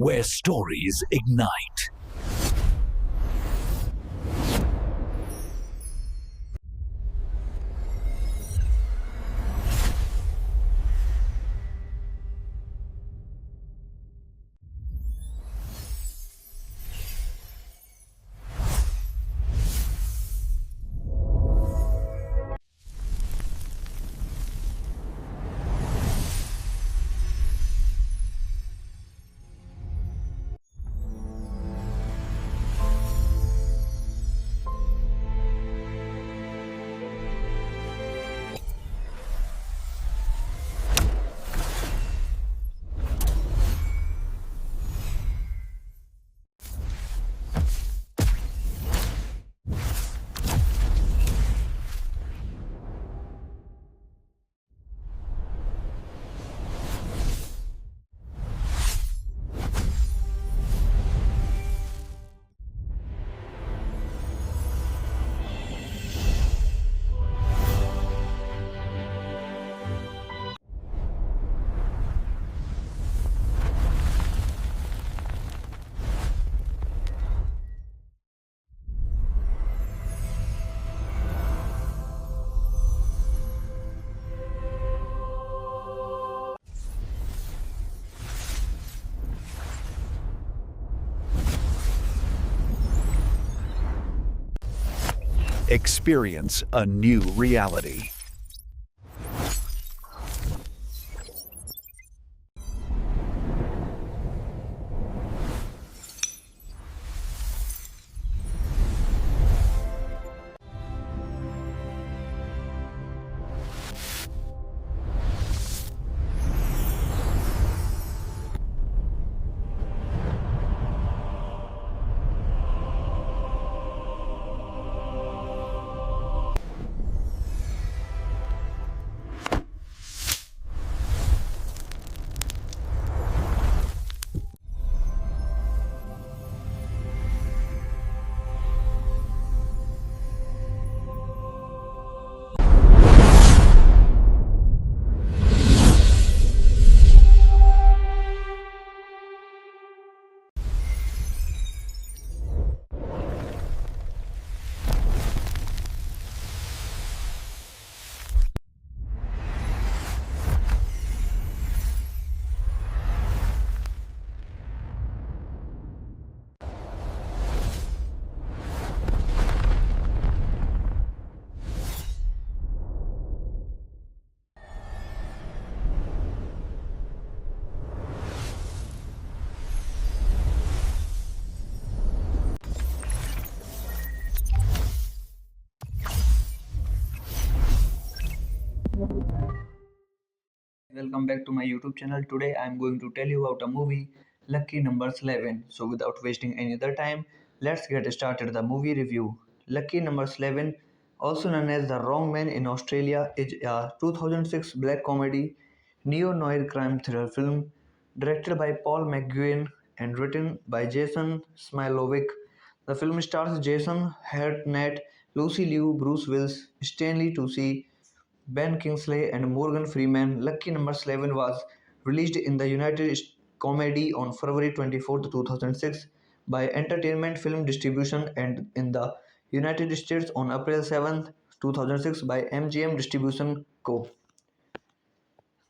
where stories ignite. Experience a new reality. Welcome back to my YouTube channel. Today I am going to tell you about a movie, Lucky Numbers 11. So without wasting any other time, let's get started the movie review. Lucky Numbers 11, also known as The Wrong Man in Australia, is a 2006 black comedy neo-noir crime thriller film directed by Paul McGuinn and written by Jason Smilovic. The film stars Jason Hartnett, Lucy Liu, Bruce Willis, Stanley Tucci, Ben Kingsley and Morgan Freeman. Lucky Number 11 was released in the United States comedy on February 24, 2006 by Entertainment Film Distribution and in the United States on April 7, 2006 by MGM Distribution Co.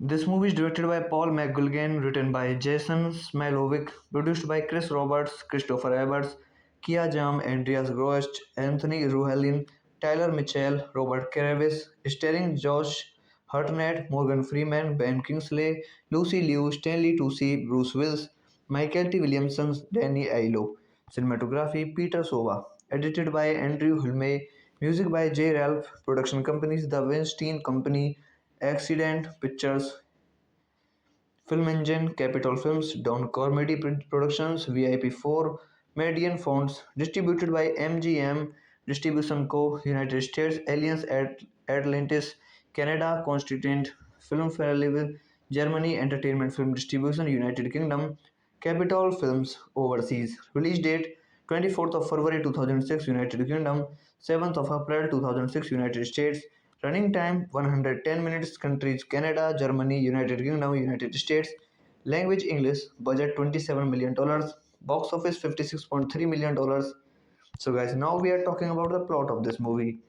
This movie is directed by Paul McGuigan, written by Jason Smilovic, produced by Chris Roberts, Christopher Evans, Kia Jam, Andreas Grost, Anthony Ruhelin, Tyler Mitchell, Robert Caravis, starring Josh Hartnett, Morgan Freeman, Ben Kingsley, Lucy Liu, Stanley Tucci, Bruce Willis, Michael T. Williamson, Danny Aiello. Cinematography Peter Sova. Edited by Andrew Hulme. Music by J. Ralph. Production companies The Weinstein Company, Accident Pictures, Film Engine, Capitol Films, Don Comedy Productions, VIP4, Median Fonts, distributed by MGM Distribution Co., United States, Alliance Atlantis, Canada, Constituent Film Festival, Germany, Entertainment Film Distribution, United Kingdom, Capitol Films Overseas. Release date 24th of February 2006, United Kingdom, 7th of April 2006, United States. Running time 110 minutes. Countries Canada, Germany, United Kingdom, United States. Language English, budget $27 million, box office $56.3 million. So, guys, now we are talking about the plot of this movie.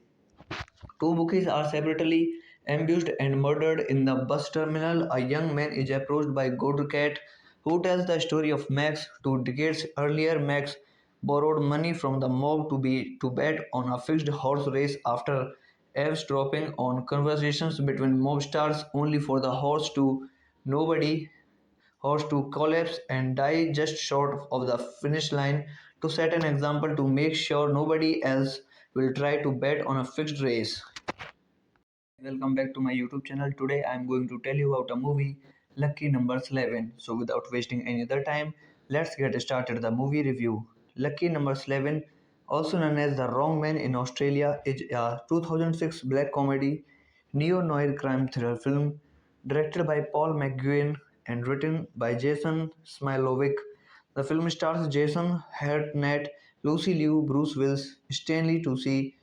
Two bookies are separately ambushed and murdered in the bus terminal. A young man is approached by Godcat, who tells the story of Max. 2 decades earlier, Max borrowed money from the mob to bet on a fixed horse race after eavesdropping on conversations between mob stars, only for the nobody horse to collapse and die just short of the finish line, to set an example to make sure nobody else will try to bet on a fixed race. Welcome back to my YouTube channel. Today I am going to tell you about a movie, Lucky Numbers 11. So without wasting any other time, let's get started the movie review. Lucky Numbers 11, also known as The Wrong Man in Australia, is a 2006 black comedy neo-noir crime thriller film directed by Paul McGuinn and written by Jason Smilovic. The film stars Jason Hartnett, Lucy Liu, Bruce Willis, Stanley Tucci,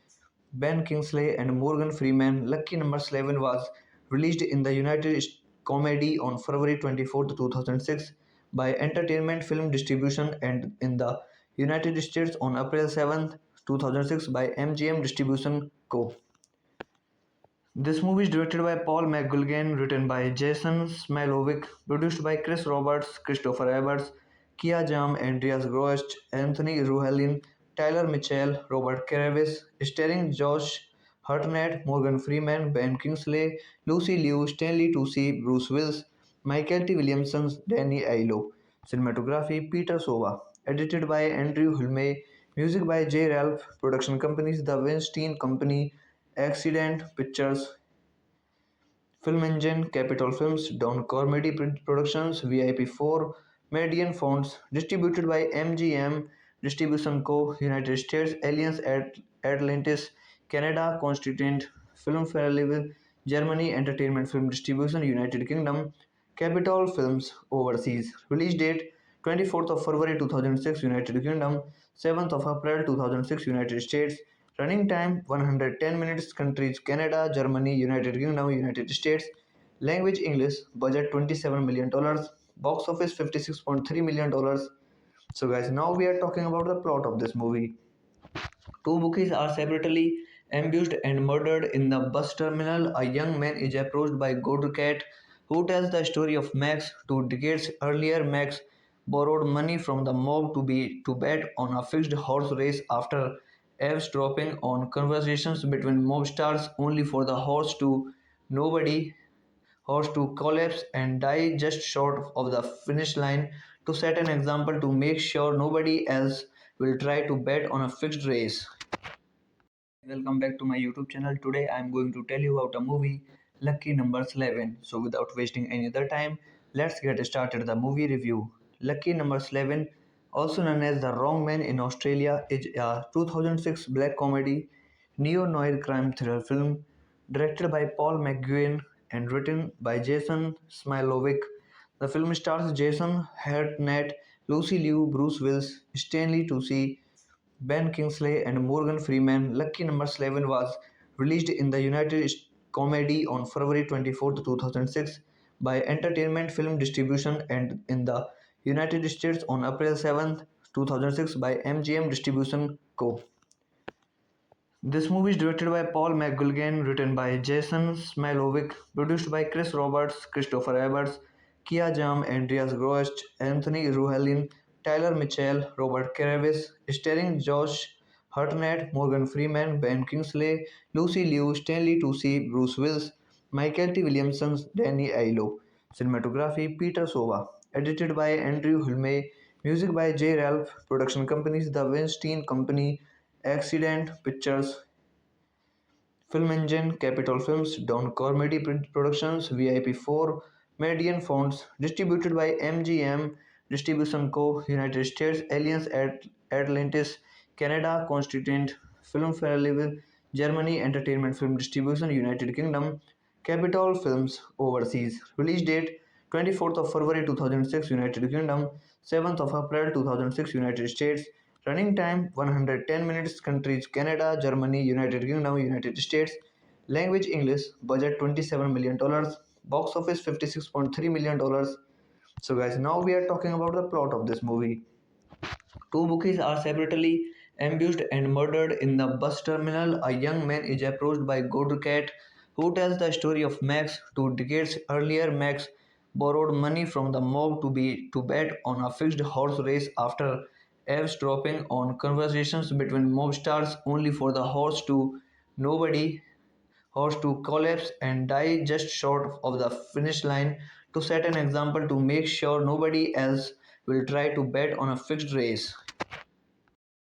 Ben Kingsley and Morgan Freeman. Lucky Number 11 was released in the United States comedy on February 24, 2006 by Entertainment Film Distribution and in the United States on April 7, 2006 by MGM Distribution Co. This movie is directed by Paul McGuigan, written by Jason Smilovic, produced by Chris Roberts, Christopher Everts, Kia Jam, Andreas Grost, Anthony Ruhelin, Tyler Mitchell, Robert Caravis, starring Josh Hartnett, Morgan Freeman, Ben Kingsley, Lucy Liu, Stanley Tucci, Bruce Willis, Michael T. Williamson, Danny Aiello. Cinematography Peter Sova. Edited by Andrew Hulme. Music by J. Ralph. Production companies The Weinstein Company, Accident Pictures, Film Engine, Capitol Films, Don Comedy Productions, VIP4, Median Fonts, distributed by MGM Distribution Co., United States, Alliance Atlantis, Canada, Constituent Film Festival, Germany, Entertainment Film Distribution, United Kingdom, Capitol Films Overseas. Release date 24th of February 2006, United Kingdom, 7th of April 2006, United States. Running time 110 minutes. Countries Canada, Germany, United Kingdom, United States. Language English. Budget $27 million. Box office $56.3 million. So, guys, now we are talking about the plot of this movie. Two bookies are separately ambushed and murdered in the bus terminal. A young man is approached by Godcat, who tells the story of Max. 2 decades earlier, Max borrowed money from the mob to bet on a fixed horse race after eavesdropping on conversations between mob stars, only for the nobody horse to collapse and die just short of the finish line, to set an example to make sure nobody else will try to bet on a fixed race. Welcome back to my YouTube channel. Today I am going to tell you about a movie, Lucky Numbers 11. So without wasting any other time, let's get started the movie review. Lucky Numbers 11, also known as The Wrong Man in Australia, is a 2006 black comedy neo-noir crime thriller film directed by Paul McGuinn and written by Jason Smilovic. The film stars Jason Hartnett, Lucy Liu, Bruce Willis, Stanley Tucci, Ben Kingsley and Morgan Freeman. Lucky Number 11 was released in the United States comedy on February 24, 2006 by Entertainment Film Distribution and in the United States on April 7, 2006 by MGM Distribution Co. This movie is directed by Paul McGuigan, written by Jason Smilovic, produced by Chris Roberts, Christopher Everts, Kia Jam, Andreas Grost, Anthony Ruhelin, Tyler Mitchell, Robert Caravis, starring Josh Hartnett, Morgan Freeman, Ben Kingsley, Lucy Liu, Stanley Tucci, Bruce Willis, Michael T. Williamson, Danny Aiello. Cinematography Peter Sova. Edited by Andrew Hulme. Music by J. Ralph. Production companies The Weinstein Company, Accident Pictures, Film Engine, Capitol Films, Don Comedy Productions, VIP4, Median Fonts, distributed by MGM Distribution Co., United States, Alliance Atlantis, Canada, Constituent Film Festival, Germany, Entertainment Film Distribution, United Kingdom, Capitol Films Overseas. Release date 24th of February 2006, United Kingdom, 7th of April 2006, United States. Running time 110 minutes. Countries Canada, Germany, United Kingdom, United States. Language English. Budget $27 million. Box office $56.3 million. So, guys, now we are talking about the plot of this movie. Two bookies are separately ambushed and murdered in the bus terminal. A young man is approached by Godcat, who tells the story of Max. 2 decades earlier, Max borrowed money from the mob to bet on a fixed horse race after eavesdropping on conversations between mobsters, only for the nobody horse to collapse and die just short of the finish line to set an example to make sure nobody else will try to bet on a fixed race.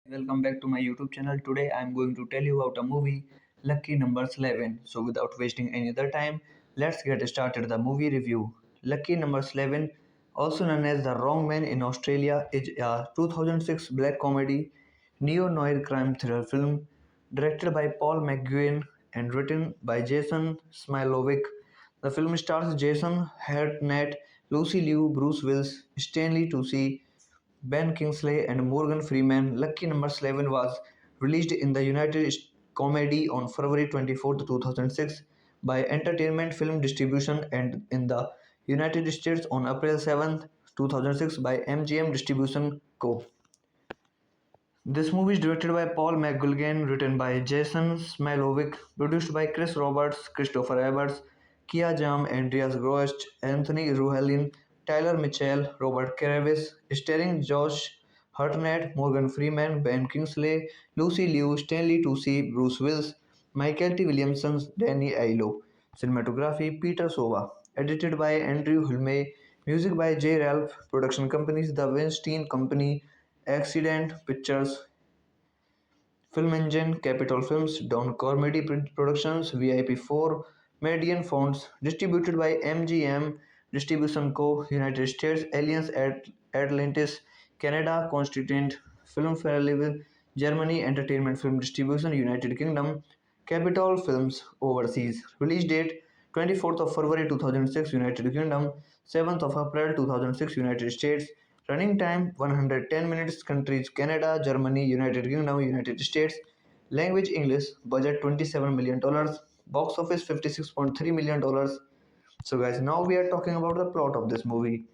Welcome back to my YouTube channel. Today I am going to tell you about a movie, Lucky Numbers 11. So without wasting any other time, let's get started the movie review. Lucky Numbers 11, also known as The Wrong Man in Australia, is a 2006 black comedy neo-noir crime thriller film directed by Paul McGuinn and written by Jason Smilovic. The film stars Jason Hartnett, Lucy Liu, Bruce Willis, Stanley Tucci, Ben Kingsley and Morgan Freeman. Lucky Number 11 was released in the United States comedy on February 24, 2006 by Entertainment Film Distribution and in the United States on April 7, 2006 by MGM Distribution Co. This movie is directed by Paul McGuigan, written by Jason Smilovic, produced by Chris Roberts, Christopher Evans, Kia Jam, Andreas Grost, Anthony Ruhelin, Tyler Mitchell, Robert Caravis, starring Josh Hartnett, Morgan Freeman, Ben Kingsley, Lucy Liu, Stanley Tucci, Bruce Willis, Michael T. Williamson, Danny Aiello. Cinematography Peter Sova. Edited by Andrew Hulme. Music by J. Ralph. Production companies The Weinstein Company, Accident Pictures, Film Engine, Capitol Films, Don Comedy Productions, VIP4, Median Fonts, distributed by MGM Distribution Co. United States, Alliance Atlantis, Canada, Constituent Film Festival, Germany, Entertainment Film Distribution, United Kingdom, Capitol Films Overseas. Release date 24th of February 2006, United Kingdom, 7th of April 2006, United States. Running time 110 minutes. Countries Canada, Germany, United Kingdom, United States. Language English. Budget $27 million. Box office $56.3 million. So guys, now we are talking about the plot of this movie.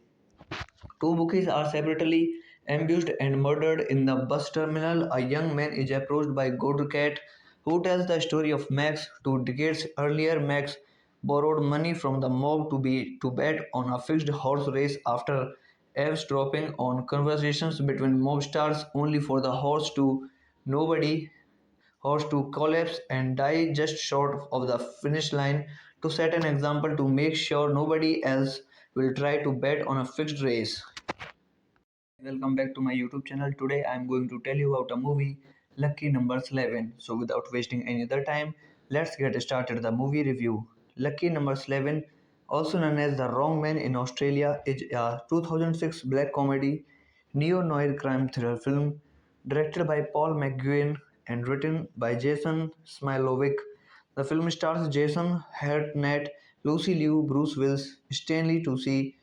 Two bookies are separately ambushed and murdered in the bus terminal. A young man is approached by Godcat, who tells the story of Max. 2 decades earlier, Max borrowed money from the mob to bet on a fixed horse race after eavesdropping on conversations between mobsters, only for the nobody horse to collapse and die just short of the finish line to set an example to make sure nobody else will try to bet on a fixed race. Welcome back to my YouTube channel. Today I am going to tell you about a movie, Lucky Numbers 11. So without wasting any other time, let's get started the movie review. Lucky Numbers 11, also known as The Wrong Man in Australia, is a 2006 black comedy neo-noir crime thriller film directed by Paul McGuinn and written by Jason Smilovic. The film stars Jason Hartnett, Lucy Liu, Bruce Willis, Stanley Tucci,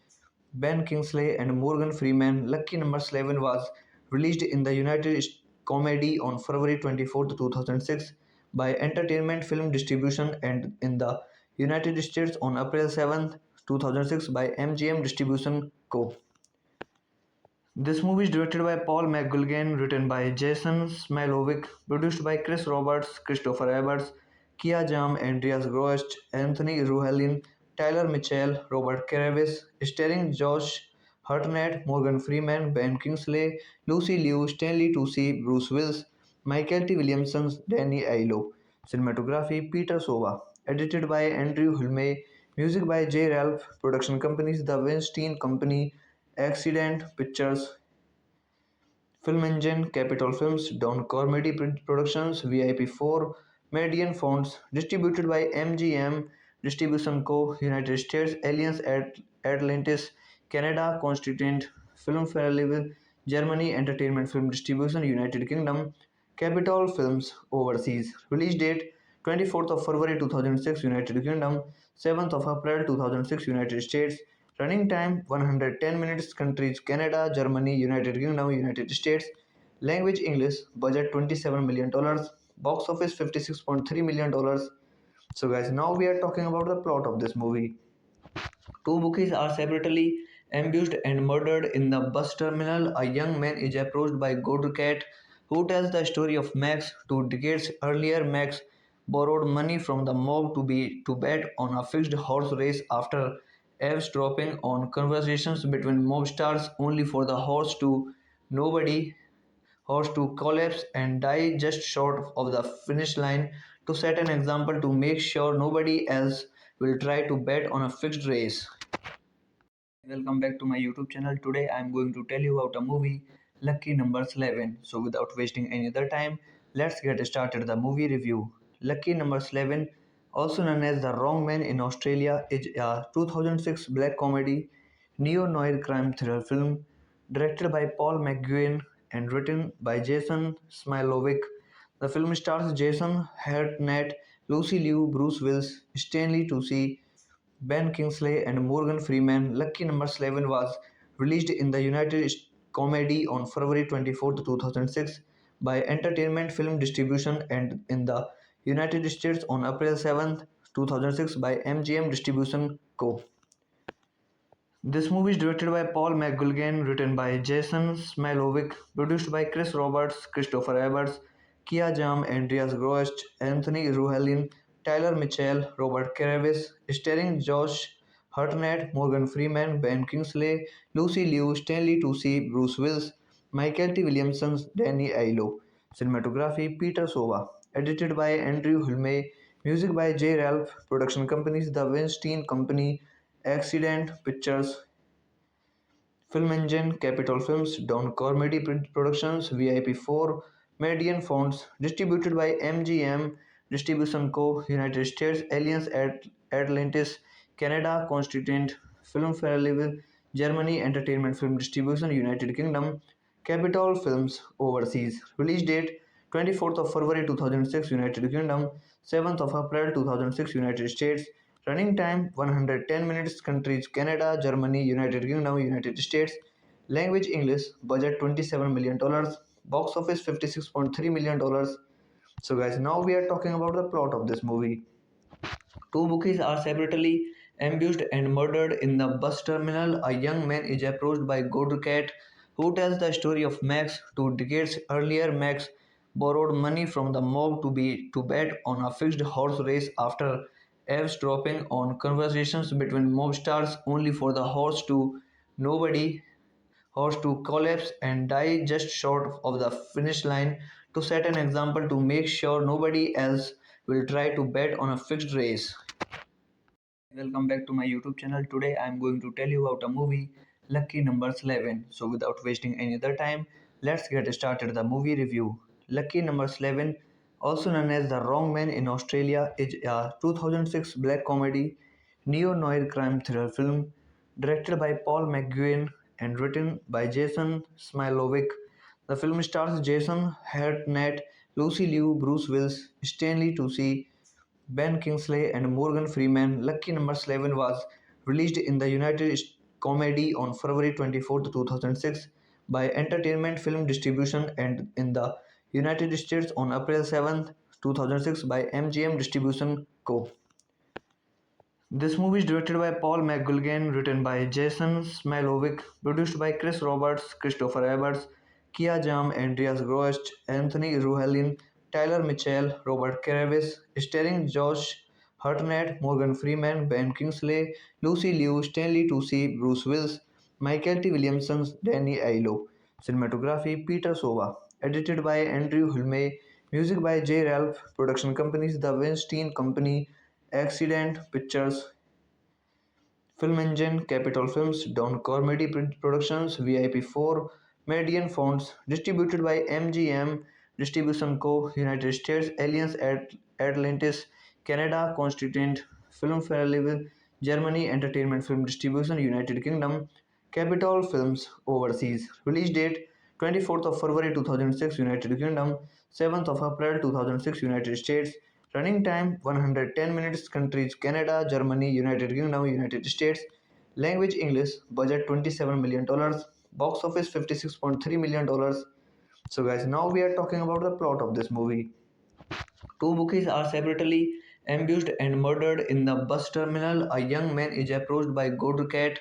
Ben Kingsley and Morgan Freeman. Lucky Number 11 was released in the United States comedy on February 24, 2006 by Entertainment Film Distribution and in the United States on April 7, 2006 by MGM Distribution Co. This movie is directed by Paul McGuigan, written by Jason Smilovic, produced by Chris Roberts, Christopher Evans, Kia Jam, Andreas Grost, Anthony Ruhelin, Tyler Mitchell, Robert Caravis, starring Josh Hartnett, Morgan Freeman, Ben Kingsley, Lucy Liu, Stanley Tucci, Bruce Willis, Michael T. Williamson, Danny Aiello. Cinematography Peter Sova. Edited by Andrew Hulme. Music by J. Ralph. Production companies The Weinstein Company, Accident Pictures, Film Engine, Capitol Films, Don Comedy Productions, VIP4, Median Fonts, distributed by MGM Distribution Co. United States, Alliance Atlantis, Canada, Constituent Film Festival, Germany, Entertainment Film Distribution, United Kingdom, Capitol Films Overseas. Release date 24th of February 2006, United Kingdom, 7th of April 2006, United States. Running time 110 minutes. Countries Canada, Germany, United Kingdom, United States. Language English. Budget $27 million. Box office $56.3 million. So guys, now we are talking about the plot of this movie. Two bookies are separately Ambushed and murdered in the bus terminal, a young man is approached by Ghost Cat, who tells the story of Max. 2 decades earlier, Max borrowed money from the mob to bet on a fixed horse race after eavesdropping on conversations between mob stars, only for the nobody horse to collapse and die just short of the finish line, to set an example to make sure nobody else will try to bet on a fixed race. Welcome back to my YouTube channel. Today I am going to tell you about a movie, Lucky Numbers 11. So without wasting any other time, let's get started the movie review. Lucky Numbers 11, also known as The Wrong Man in Australia, is a 2006 black comedy neo-noir crime thriller film directed by Paul McGuinn and written by Jason Smilovic. The film stars Jason Hartnett, Lucy Liu, Bruce Willis, Stanley Tucci, Ben Kingsley and Morgan Freeman. Lucky Number 11 was released in the United States comedy on February 24, 2006 by Entertainment Film Distribution and in the United States on April 7, 2006 by MGM Distribution Co. This movie is directed by Paul McGuigan, written by Jason Smilovic, produced by Chris Roberts, Christopher Everts, Kia Jam, Andreas Grost, Anthony Ruhelin, Tyler Mitchell, Robert Caravis, starring Josh Hartnett, Morgan Freeman, Ben Kingsley, Lucy Liu, Stanley Tucci, Bruce Willis, Michael T. Williamson, Danny Aiello. Cinematography Peter Sova. Edited by Andrew Hulme. Music by J. Ralph. Production companies The Weinstein Company, Accident Pictures, Film Engine, Capitol Films, Don Comedy Productions, VIP4, Median Fonts, distributed by MGM Distribution Co. United States, Alliance Atlantis, Canada, Constituent Film Festival, Germany, Entertainment Film Distribution, United Kingdom, Capitol Films Overseas. Release date 24th of February 2006, United Kingdom, 7th of April 2006, United States. Running time 110 minutes. Countries Canada, Germany, United Kingdom, United States. Language English. Budget $27 million. Box office $56.3 million. So guys, now we are talking about the plot of this movie. Two bookies are separately ambushed and murdered in the bus terminal. A young man is approached by Ghost Cat, who tells the story of Max. 2 decades earlier, Max borrowed money from the mob to bet on a fixed horse race after eavesdropping on conversations between mob stars, only for the nobody horse to collapse and die just short of the finish line, to set an example to make sure nobody else will try to bet on a fixed race. Welcome back to my YouTube channel. Today I am going to tell you about a movie, Lucky Numbers 11. So without wasting any other time, let's get started the movie review. Lucky Numbers 11, also known as The Wrong Man in Australia, is a 2006 black comedy neo-noir crime thriller film directed by Paul McGuinn and written by Jason Smilovic. The film stars Jason Hartnett, Lucy Liu, Bruce Willis, Stanley Tucci, Ben Kingsley and Morgan Freeman. Lucky Number 11 was released in the United States comedy on February 24, 2006 by Entertainment Film Distribution and in the United States on April 7, 2006 by MGM Distribution Co. This movie is directed by Paul McGuigan, written by Jason Smilovic, produced by Chris Roberts, Christopher Everts, Kia Jam, Andreas Grost, Anthony Ruhelin, Tyler Mitchell, Robert Caravis, starring Josh Hartnett, Morgan Freeman, Ben Kingsley, Lucy Liu, Stanley Tucci, Bruce Willis, Michael T. Williamson, Danny Aiello. Cinematography Peter Sova. Edited by Andrew Hulme. Music by J. Ralph. Production companies The Weinstein Company, Accident Pictures, Film Engine, Capitol Films, Don Comedy Productions, VIP4, Median Fonts, distributed by MGM Distribution Co. United States, Alliance Atlantis, Canada, Constituent Film Festival, Germany, Entertainment Film Distribution, United Kingdom, Capitol Films Overseas. Release date 24th of February 2006, United Kingdom, 7th of April 2006, United States. Running time 110 minutes. Countries Canada, Germany, United Kingdom, United States. Language English. Budget $27 million. Box office $56.3 million. So guys, now we are talking about the plot of this movie. Two bookies are separately ambushed and murdered in the bus terminal. A young man is approached by Ghost Cat,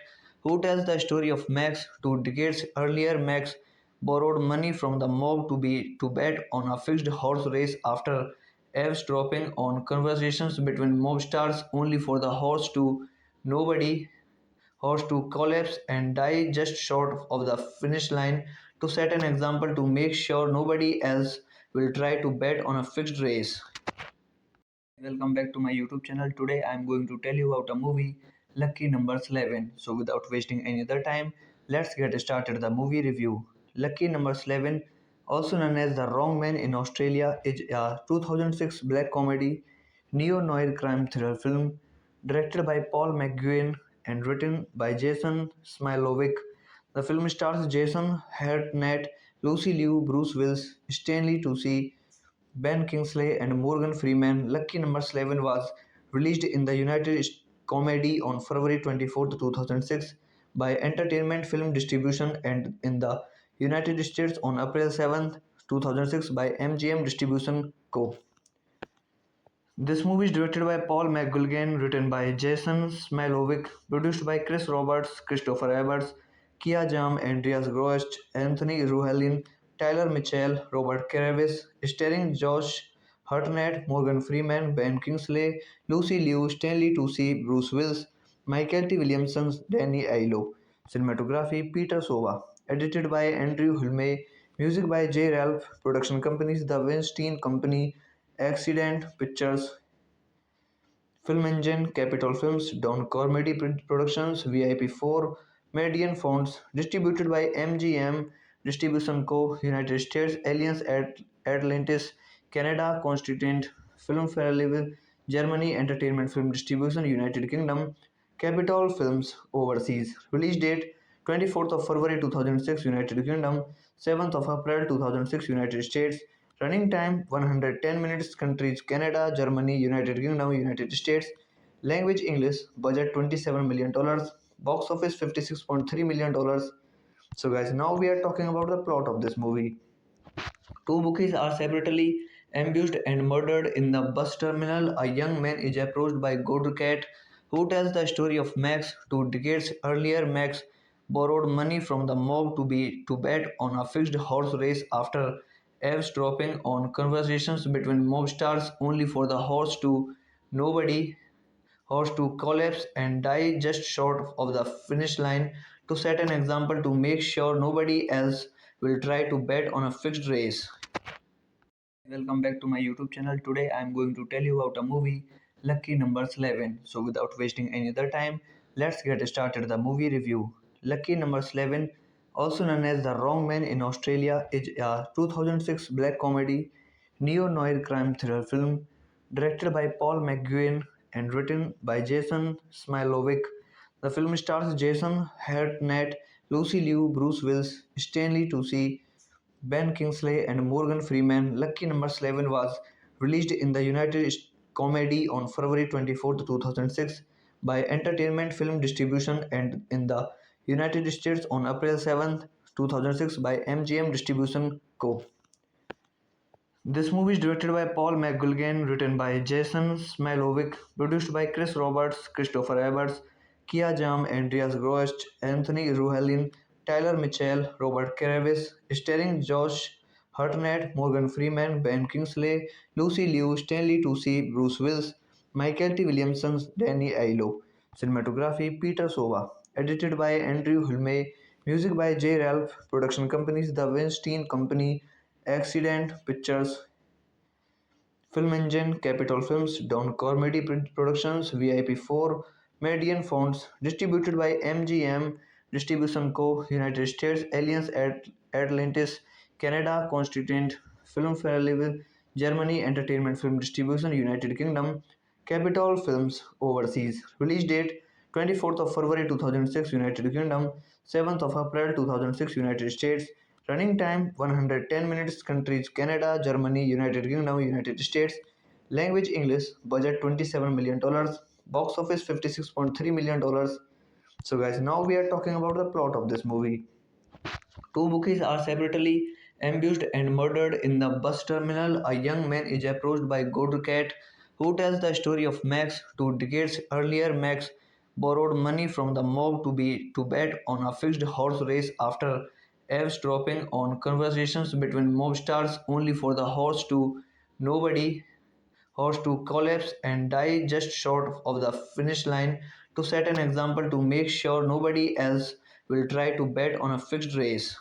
who tells the story of Max. 2 decades earlier, Max borrowed money from the mob to bet on a fixed horse race after eavesdropping on conversations between mob stars, only for the nobody horse to collapse and die just short of the finish line to set an example to make sure nobody else will try to bet on a fixed race. Welcome back to my YouTube channel. Today I am going to tell you about a movie, Lucky Numbers 11. So without wasting any other time, let's get started the movie review. Lucky Numbers 11, also known as The Wrong Man in Australia, is a 2006 black comedy neo-noir crime thriller film directed by Paul McGuinn and written by Jason Smilovic. The film stars Jason Hartnett, Lucy Liu, Bruce Willis, Stanley Tucci, Ben Kingsley and Morgan Freeman. Lucky Number 11 was released in the United States comedy on February 24, 2006 by Entertainment Film Distribution and in the United States on April 7, 2006 by MGM Distribution Co. This movie is directed by Paul McGuigan, written by Jason Smilovic, produced by Chris Roberts, Christopher Evans, Kia Jam, Andreas Grost, Anthony Ruhelin, Tyler Mitchell, Robert Kravis, starring Josh Hartnett, Morgan Freeman, Ben Kingsley, Lucy Liu, Stanley Tucci, Bruce Willis, Michael T. Williamson, Danny Aiello. Cinematography Peter Sova. Edited by Andrew Hulme. Music by J. Ralph. Production companies The Weinstein Company, Accident Pictures, Film Engine, Capitol Films, Don Comedy Productions, VIP4, Median Fonts, distributed by MGM Distribution Co. United States, Alliance Atlantis, Canada, Constituent Film Festival, Germany, Entertainment Film Distribution, United Kingdom, Capitol Films Overseas. Release date 24th of February 2006, United Kingdom, 7th of April 2006, United States. Running time 110 minutes. Countries Canada, Germany, United Kingdom, United States. Language English. Budget $27 million. Box office $56.3 million. So guys, now we are talking about the plot of this movie. Two bookies are separately ambushed and murdered in the bus terminal. A young man is approached by Godcat, who tells the story of Max. 2 decades earlier, Max borrowed money from the mob to bet on a fixed horse race after eavesdropping on conversations between mob stars, only for the nobody horse to collapse and die just short of the finish line to set an example to make sure nobody else will try to bet on a fixed race. Welcome back to my YouTube channel. Today I am going to tell you about a movie, Lucky Numbers 11. So without wasting any other time, let's get started the movie review. Lucky Numbers 11, also known as The Wrong Man in Australia, is a 2006 black comedy neo-noir crime thriller film directed by Paul McGuinn and written by Jason Smilovic. The film stars Jason Hartnett, Lucy Liu, Bruce Willis, Stanley Tucci, Ben Kingsley and Morgan Freeman. Lucky Number 11 was released in the United States comedy on February 24, 2006 by Entertainment Film Distribution and in the United States on April 7, 2006 by MGM Distribution Co. This movie is directed by Paul McGuigan, written by Jason Smilovic, produced by Chris Roberts, Christopher Evans, Kia Jam, Andreas Grost, Anthony Ruhelin, Tyler Mitchell, Robert Kravis, starring Josh Hartnett, Morgan Freeman, Ben Kingsley, Lucy Liu, Stanley Tucci, Bruce Willis, Michael T. Williamson, Danny Aiello. Cinematography Peter Sova. Edited by Andrew Hulme. Music by J. Ralph. Production companies The Weinstein Company, Accident Pictures, Film Engine, Capitol Films, Don Comedy Productions, VIP4, Median Fonts, distributed by MGM Distribution Co. United States, Alliance Atlantis, Canada, Constituent Film Festival, Germany, Entertainment Film Distribution, United Kingdom, Capitol Films Overseas. Release date 24th of February 2006, United Kingdom, 7th of April 2006, United States. Running time 110 minutes. Countries Canada, Germany, United Kingdom, United States. Language English. Budget $27 million. Box office $56.3 million. So guys, now we are talking about the plot of this movie. Two bookies are separately ambushed and murdered in the bus terminal. A young man is approached by Godcat, who tells the story of Max. 2 decades earlier, Max borrowed money from the mob to bet on a fixed horse race after eavesdropping on conversations between mob stars only for the nobody horse to collapse and die just short of the finish line to set an example to make sure nobody else will try to bet on a fixed race.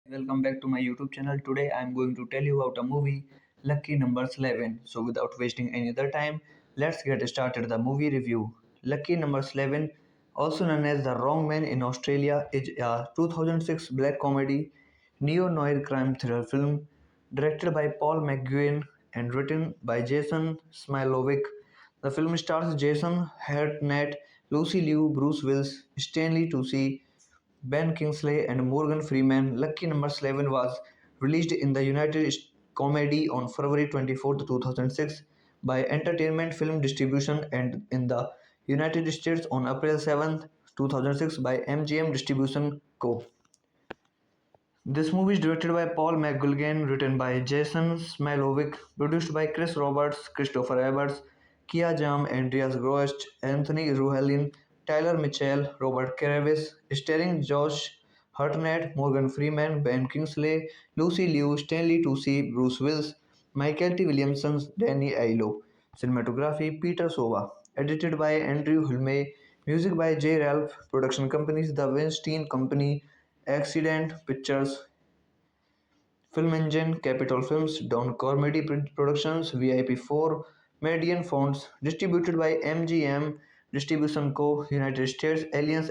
Welcome back to my YouTube channel. Today I am going to tell you about a movie, Lucky Numbers 11. So without wasting any other time, let's get started the movie review. Lucky Numbers 11, also known as The Wrong Man in Australia, is a 2006 black comedy neo-noir crime thriller film directed by Paul McGuinn and written by Jason Smilovic. The film stars Jason Hartnett, Lucy Liu, Bruce Willis, Stanley Tucci, Ben Kingsley and Morgan Freeman. Lucky Number 11 was released in the United States comedy on February 24, 2006 by Entertainment Film Distribution and in the United States on April 7, 2006 by MGM Distribution Co. This movie is directed by Paul McGuigan, written by Jason Smilovic, produced by Chris Roberts, Christopher Everts, Kia Jam, Andreas Grost, Anthony Ruhelin, Tyler Mitchell, Robert Caravis, starring Josh Hartnett, Morgan Freeman, Ben Kingsley, Lucy Liu, Stanley Tucci, Bruce Willis, Michael T. Williamson, Danny Aiello. Cinematography Peter Sova. Edited by Andrew Hulme. Music by J. Ralph. Production companies The Weinstein Company, Accident Pictures, Film Engine, Capitol Films, Don Comedy Productions, VIP4, Median Fonts, distributed by MGM Distribution Co. United States, Alliance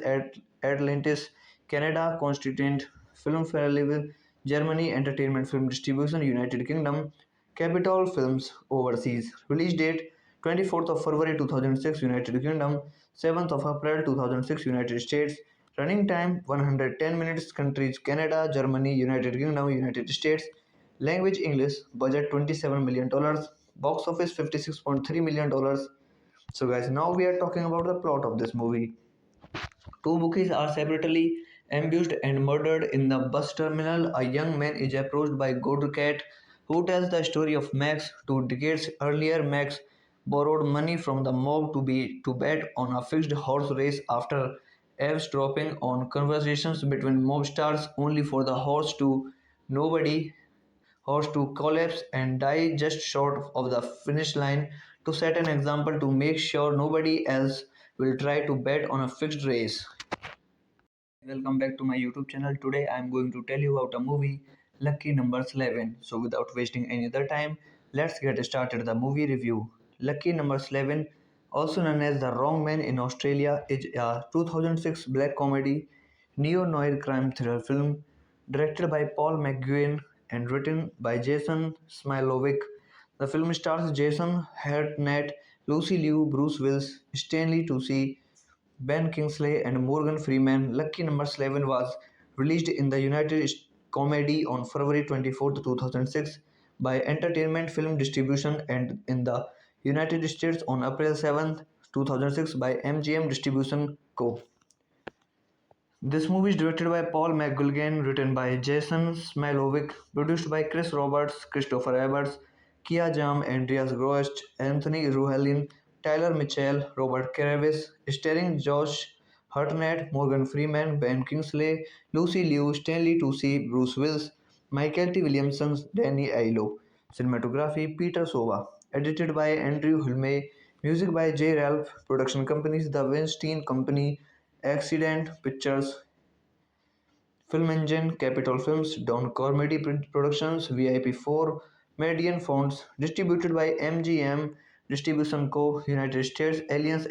Atlantis, Canada, Constituent Film Festival, Germany, Entertainment Film Distribution, United Kingdom, Capitol Films Overseas. Release date 24th of February 2006, United Kingdom, 7th of April 2006, United States. Running time 110 minutes. Countries Canada, Germany, United Kingdom, United States. Language English. Budget $27 million. Box office $56.3 million. So guys, now we are talking about the plot of this movie. Two bookies are separately ambushed and murdered in the bus terminal. A young man is approached by Godcat, who tells the story of Max. 2 decades earlier, Max borrowed money from the mob to bet on a fixed horse race after eavesdropping on conversations between mob stars only for the nobody horse to collapse and die just short of the finish line to set an example to make sure nobody else will try to bet on a fixed race. Welcome back to my YouTube channel. Today I am going to tell you about a movie, Lucky Numbers 11. So without wasting any other time, let's get started the movie review. Lucky Numbers 11, also known as The Wrong Man in Australia, is a 2006 black comedy neo-noir crime thriller film directed by Paul McGuinn and written by Jason Smilovic. The film stars Jason Hartnett, Lucy Liu, Bruce Willis, Stanley Tucci, Ben Kingsley and Morgan Freeman. Lucky Number 11 was released in the United States comedy on February 24, 2006 by Entertainment Film Distribution and in the United States on April 7, 2006 by MGM Distribution Co. This movie is directed by Paul McGuigan, written by Jason Smilovic, produced by Chris Roberts, Christopher Everts, Kia Jam, Andreas Grost, Anthony Ruhelin, Tyler Mitchell, Robert Caravis, starring Josh Hartnett, Morgan Freeman, Ben Kingsley, Lucy Liu, Stanley Tucci, Bruce Willis, Michael T. Williamson, Danny Aiello. Cinematography Peter Sova. Edited by Andrew Hulme. Music by J. Ralph. Production companies The Weinstein Company, Accident Pictures, Film Engine, Capitol Films, Don Comedy Productions, VIP4, Median Fonts, distributed by MGM Distribution Co. United States, Alliance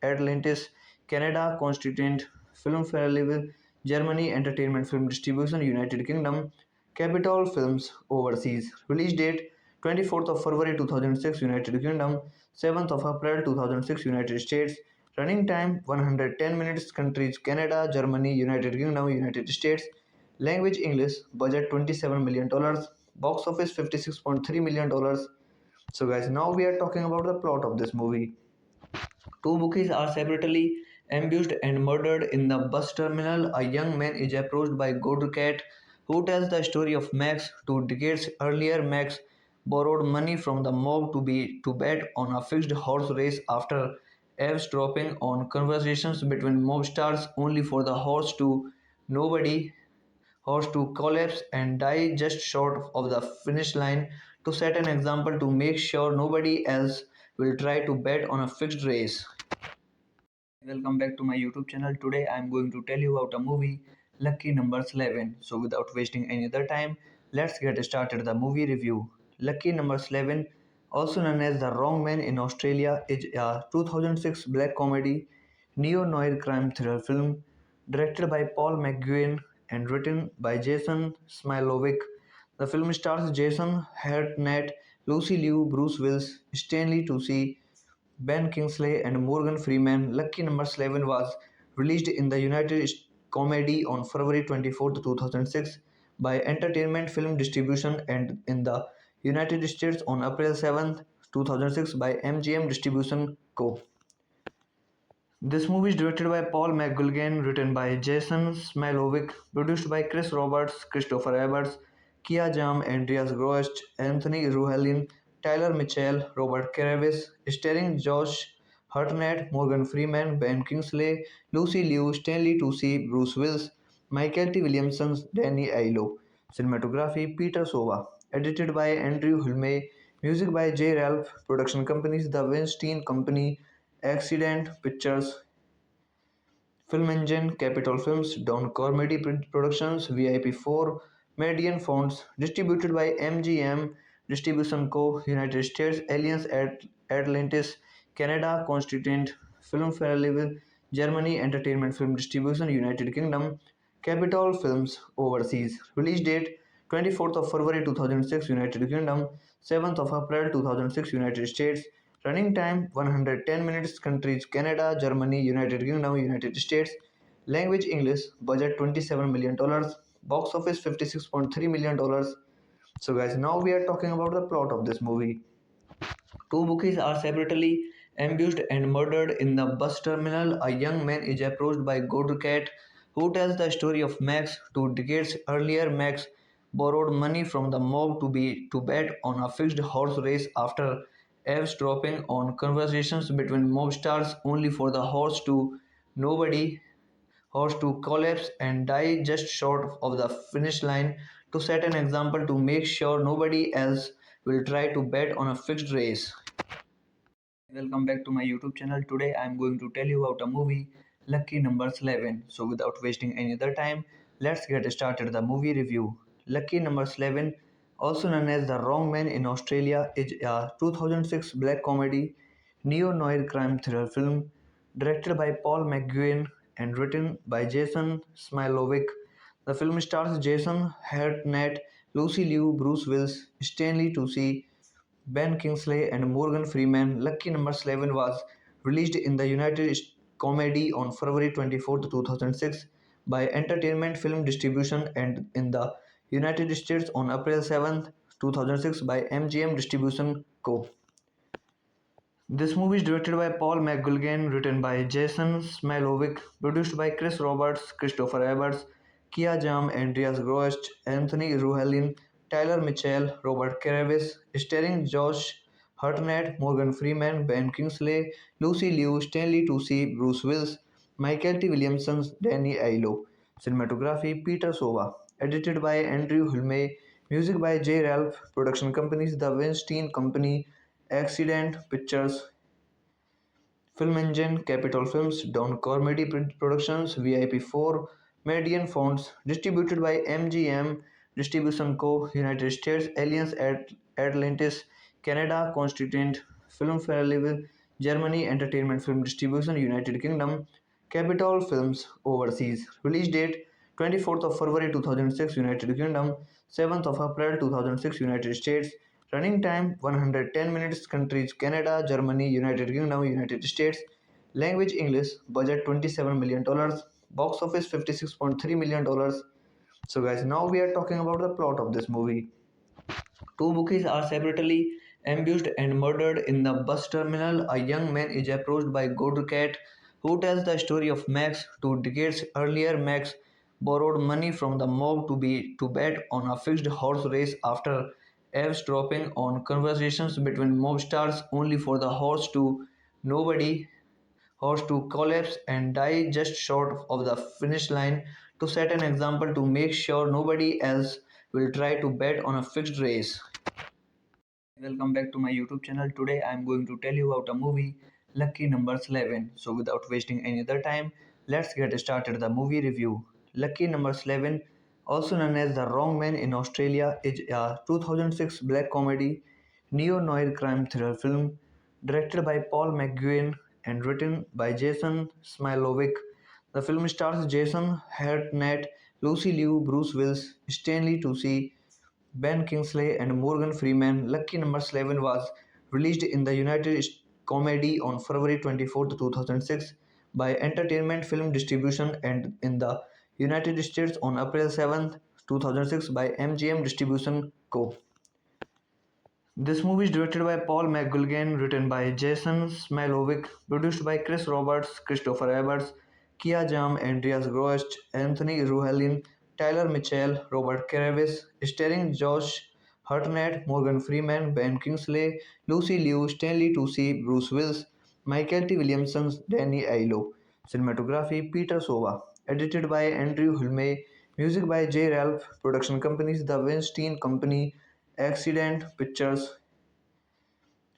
Atlantis, Canada, Constituent Film Festival, Germany, Entertainment Film Distribution, United Kingdom, Capitol Films Overseas. Release date 24th of February 2006, United Kingdom, 7th of April 2006, United States. Running time 110 minutes. Countries Canada, Germany, United Kingdom, United States. Language English. Budget $27 million. Box office $56.3 million. So guys, now we are talking about the plot of this movie. Two bookies are separately ambushed and murdered in the bus terminal. A young man is approached by Godcat, who tells the story of Max. 2 decades earlier, Max borrowed money from the mob to bet on a fixed horse race after eavesdropping on conversations between mob stars only for the nobody horse to collapse and die just short of the finish line to set an example to make sure nobody else will try to bet on a fixed race. Welcome back to my YouTube channel. Today I am going to tell you about a movie, Lucky Numbers 11. So without wasting any other time, let's get started the movie review. Lucky Numbers 11, also known as The Wrong Man in Australia, is a 2006 black comedy neo-noir crime thriller film directed by Paul McGuinn and written by Jason Smilovic. The film stars Jason Hartnett, Lucy Liu, Bruce Willis, Stanley Tucci, Ben Kingsley and Morgan Freeman. Lucky Number 11 was released in the United States comedy on February 24, 2006 by Entertainment Film Distribution and in the United States on April 7, 2006 by MGM Distribution Co. This movie is directed by Paul McGuigan, written by Jason Smilovic, produced by Chris Roberts, Christopher Evans, Kia Jam, Andreas Grost, Anthony Ruhelin, Tyler Mitchell, Robert Caravis, starring Josh Hartnett, Morgan Freeman, Ben Kingsley, Lucy Liu, Stanley Tucci, Bruce Willis, Michael T. Williamson, Danny Aiello. Cinematography Peter Sova. Edited by Andrew Hulme. Music by J. Ralph. Production companies The Weinstein Company, Accident Pictures, Film Engine, Capitol Films, Don Comedy Productions, VIP4, Median Fonts, distributed by MGM Distribution Co. United States, Alliance Atlantis, Canada, Constituent Film Festival, Germany, Entertainment Film Distribution, United Kingdom, Capitol Films Overseas. Release date 24th of February 2006 United Kingdom, 7th of April 2006 United States. Running time 110 minutes. Countries Canada, Germany, United Kingdom, United States. Language English. Budget $27 million. Box office $56.3 million. So guys, now we are talking about the plot of this movie. Two bookies are separately ambushed and murdered in the bus terminal. A young man is approached by Godcat, who tells the story of Max. 2 decades earlier, Max borrowed money from the mob to bet on a fixed horse race after eavesdropping on conversations between mob stars only for the nobody horse to collapse and die just short of the finish line to set an example to make sure nobody else will try to bet on a fixed race. Welcome back to my YouTube channel. Today I am going to tell you about a movie, Lucky Numbers 11. So without wasting any other time, let's get started the movie review. Lucky Numbers 11, also known as The Wrong Man in Australia, is a 2006 black comedy neo-noir crime thriller film directed by Paul McGuinn and written by Jason Smilovic. The film stars Jason Hartnett, Lucy Liu, Bruce Willis, Stanley Tucci, Ben Kingsley and Morgan Freeman. Lucky Number 11 was released in the United States comedy on February 24, 2006 by Entertainment Film Distribution and in the United States on April 7, 2006 by MGM Distribution Co. This movie is directed by Paul McGuigan, written by Jason Smilovic, produced by Chris Roberts, Christopher Evans, Kia Jam, Andreas Grost, Anthony Ruhelin, Tyler Mitchell, Robert Caravis, starring Josh Hartnett, Morgan Freeman, Ben Kingsley, Lucy Liu, Stanley Tucci, Bruce Willis, Michael T. Williamson, Danny Aiello. Cinematography Peter Sova. Edited by Andrew Hulme. Music by J. Ralph. Production companies The Weinstein Company, Accident Pictures, Film Engine, Capitol Films, Don Comedy Productions, VIP4, Median Fonts, distributed by MGM Distribution Co. United States, Alliance Atlantis, Canada, Constituent Film Festival, Germany, Entertainment Film Distribution, United Kingdom, Capitol Films Overseas. Release date 24th of February 2006 United Kingdom, 7th of April 2006 United States. Running time 110 minutes. Countries Canada, Germany, United Kingdom, United States. Language English. Budget $27 million. Box office $56.3 million. So guys, now we are talking about the plot of this movie. Two bookies are separately ambushed and murdered in the bus terminal. A young man is approached by Godcat, who tells the story of Max. 2 decades earlier, Max borrowed money from the mob to bet on a fixed horse race after eavesdropping on conversations between mob stars only for the nobody horse to collapse and die just short of the finish line to set an example to make sure nobody else will try to bet on a fixed race. Welcome back to my YouTube channel. Today I am going to tell you about a movie, Lucky Numbers 11. So without wasting any other time, let's get started the movie review. Lucky Numbers 11, also known as The Wrong Man in Australia, is a 2006 black comedy neo-noir crime thriller film directed by Paul McGuinn and written by Jason Smilovic. The film stars Jason Hartnett, Lucy Liu, Bruce Willis, Stanley Tucci, Ben Kingsley and Morgan Freeman. Lucky Number 11 was released in the United States comedy on February 24, 2006 by Entertainment Film Distribution and in the United States on April 7, 2006 by MGM Distribution Co. This movie is directed by Paul McGuigan, written by Jason Smilovic, produced by Chris Roberts, Christopher Evans, Kia Jam, Andreas Grost, Anthony Ruhelin, Tyler Mitchell, Robert Caravis, starring Josh Hartnett, Morgan Freeman, Ben Kingsley, Lucy Liu, Stanley Tucci, Bruce Willis, Michael T. Williamson, Danny Aiello. Cinematography Peter Sova. Edited by Andrew Hulme. Music by J. Ralph. Production companies The Weinstein Company, Accident Pictures,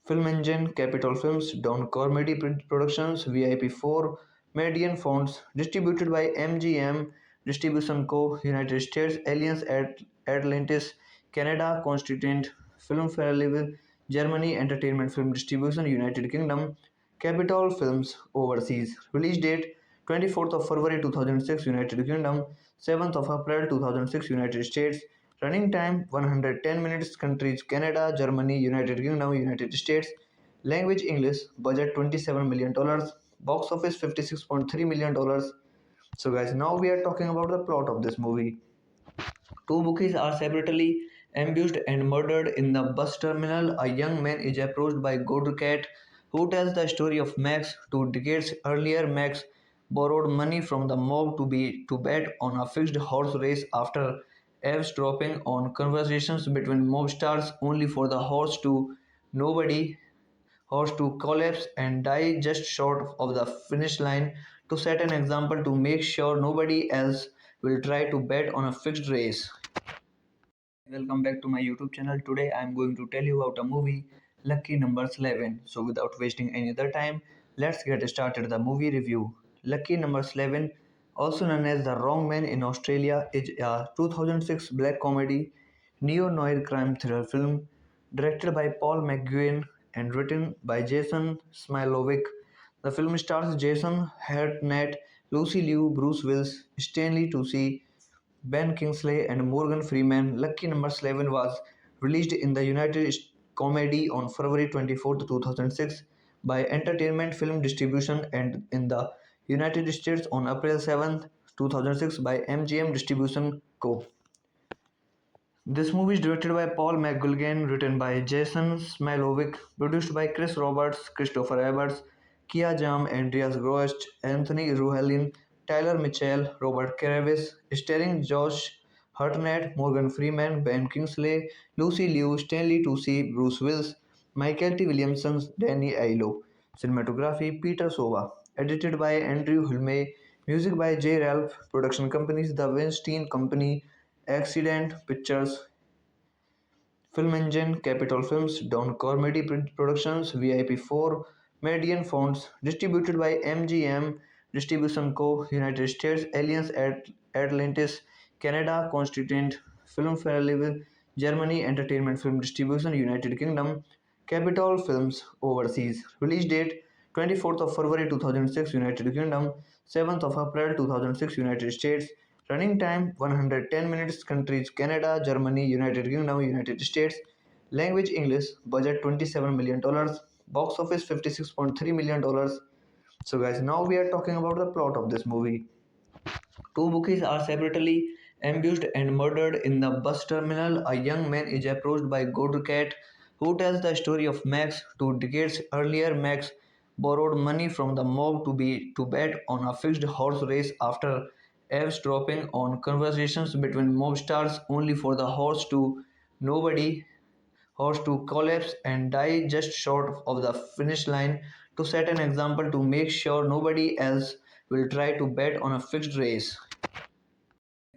Film Engine, Capitol Films, Don Comedy Productions, VIP4, Median Fonts, distributed by MGM Distribution Co. United States, Alliance Atlantis, Canada, Constituent Film Festival, Germany, Entertainment Film Distribution, United Kingdom, Capitol Films Overseas. Release date 24th of February 2006, United Kingdom, 7th of April 2006, United States. Running time 110 minutes. Countries Canada, Germany, United Kingdom, United States. Language English. Budget $27 million. Box office $56.3 million. So guys, now we are talking about the plot of this movie. Two bookies are separately ambushed and murdered in the bus terminal. A young man is approached by Godcat, who tells the story of Max. 2 decades earlier, Max borrowed money from the mob to bet on a fixed horse race after eavesdropping on conversations between mobsters, only for the nobody horse to collapse and die just short of the finish line to set an example to make sure nobody else will try to bet on a fixed race. Welcome back to my YouTube channel. Today I am going to tell you about a movie, Lucky Numbers 11. So without wasting any other time, let's get started the movie review. Lucky Numbers 11, also known as The Wrong Man in Australia, is a 2006 black comedy neo-noir crime thriller film directed by Paul McGuinn and written by Jason Smilovic. The film stars Jason Hartnett, Lucy Liu, Bruce Willis, Stanley Tucci, Ben Kingsley and Morgan Freeman. Lucky Number 11 was released in the United States comedy on February 24, 2006 by Entertainment Film Distribution and in the United States on April 7, 2006 by MGM Distribution Co. This movie is directed by Paul McGuigan, written by Jason Smilovic, produced by Chris Roberts, Christopher Evans, Kia Jam, Andreas Grost, Anthony Ruhelin, Tyler Mitchell, Robert Caravis, starring Josh Hartnett, Morgan Freeman, Ben Kingsley, Lucy Liu, Stanley Tucci, Bruce Willis, Michael T. Williamson, Danny Aiello. Cinematography Peter Sova. Edited by Andrew Hulme. Music by J. Ralph. Production companies The Weinstein Company, Accident Pictures, Film Engine, Capitol Films, Don Comedy Productions, VIP4, Median Fonts, distributed by MGM Distribution Co. United States, Alliance Atlantis, Canada, Constituent Film Festival, Germany, Entertainment Film Distribution, United Kingdom, Capitol Films Overseas. Release date 24th of February 2006, United Kingdom, 7th of April 2006, United States. Running time 110 minutes. Countries Canada, Germany, United Kingdom, United States. Language English. Budget $27 million. Box office $56.3 million. So guys, now we are talking about the plot of this movie. Two bookies are separately ambushed and murdered in the bus terminal. A young man is approached by Godcat, who tells the story of Max. 2 decades earlier, Max borrowed money from the mob to bet on a fixed horse race after eavesdropping on conversations between mobsters, only for the nobody horse to collapse and die just short of the finish line to set an example to make sure nobody else will try to bet on a fixed race.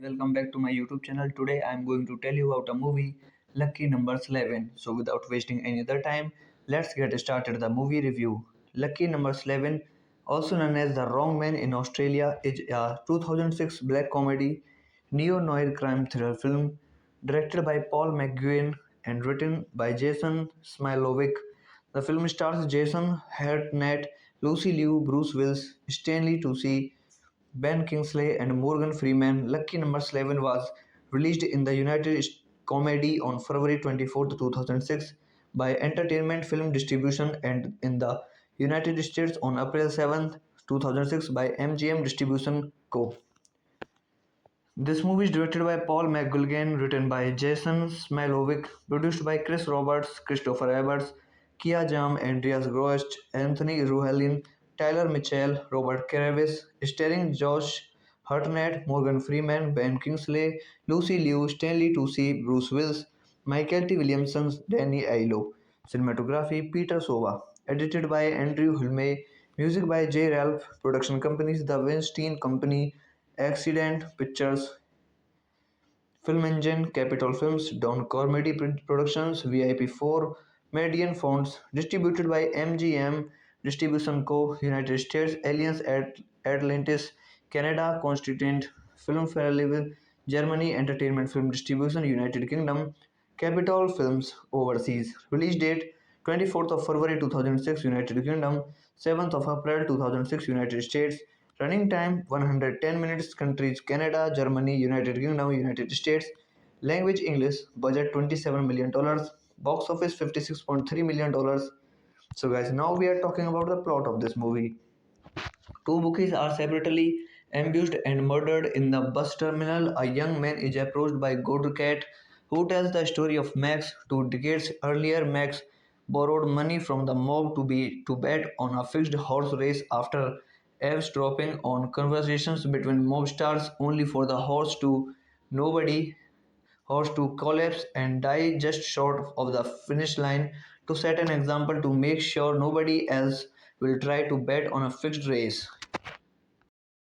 Welcome back to my YouTube channel. Today I am going to tell you about a movie, Lucky Numbers 11. So without wasting any other time, let's get started the movie review. Lucky Numbers 11, also known as The Wrong Man in Australia, is a 2006 black comedy neo-noir crime thriller film directed by Paul McGuinn and written by Jason Smilovic. The film stars Jason Hartnett, Lucy Liu, Bruce Willis, Stanley Tucci, Ben Kingsley and Morgan Freeman. Lucky Number 11 was released in the United States comedy on February 24, 2006 by Entertainment Film Distribution and in the United States on April 7, 2006 by MGM Distribution Co. This movie is directed by Paul McGuigan, written by Jason Smilovic, produced by Chris Roberts, Christopher Evans, Kia Jam, Andreas Grost, Anthony Ruhelin, Tyler Mitchell, Robert Caravis, starring Josh Hartnett, Morgan Freeman, Ben Kingsley, Lucy Liu, Stanley Tucci, Bruce Willis, Michael T. Williamson, Danny Aiello. Cinematography Peter Sova. Edited by Andrew Hulme. Music by J. Ralph. Production companies The Weinstein Company, Accident Pictures, Film Engine, Capitol Films, Don Comedy Productions, VIP4, Median Fonts, distributed by MGM Distribution Co., United States, Alliance Atlantis, Canada, Constituent Film Festival, Germany, Entertainment Film Distribution, United Kingdom, Capitol Films Overseas. Release date 24th of February 2006, United Kingdom, 7th of April 2006, United States. Running time 110 minutes. Countries Canada, Germany, United Kingdom, United States. Language English. Budget $27 million. Box office $56.3 million. So guys, now we are talking about the plot of this movie. Two bookies are separately ambushed and murdered in the bus terminal. A young man is approached by Godcat, who tells the story of Max. 2 decades earlier, Max borrowed money from the mob to bet on a fixed horse race after eavesdropping on conversations between mob stars, only for the nobody horse to collapse and die just short of the finish line, to set an example to make sure nobody else will try to bet on a fixed race.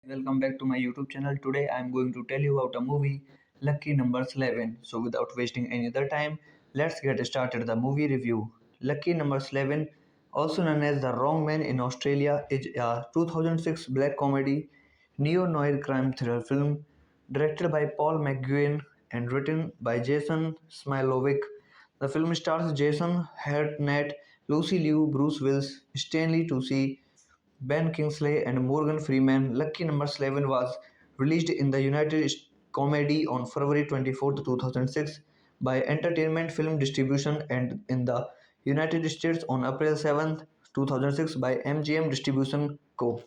Welcome back to my YouTube channel. Today I am going to tell you about a movie, Lucky Numbers 11. So without wasting any other time, let's get started the movie review. Lucky Numbers 11, also known as The Wrong Man in Australia, is a 2006 black comedy neo-noir crime thriller film directed by Paul McGuinn and written by Jason Smilovic. The film stars Jason Hartnett, Lucy Liu, Bruce Willis, Stanley Tucci, Ben Kingsley and Morgan Freeman. Lucky Number 11 was released in the United States comedy on February 24, 2006 by Entertainment Film Distribution and in the United States on April 7, 2006 by MGM Distribution Co.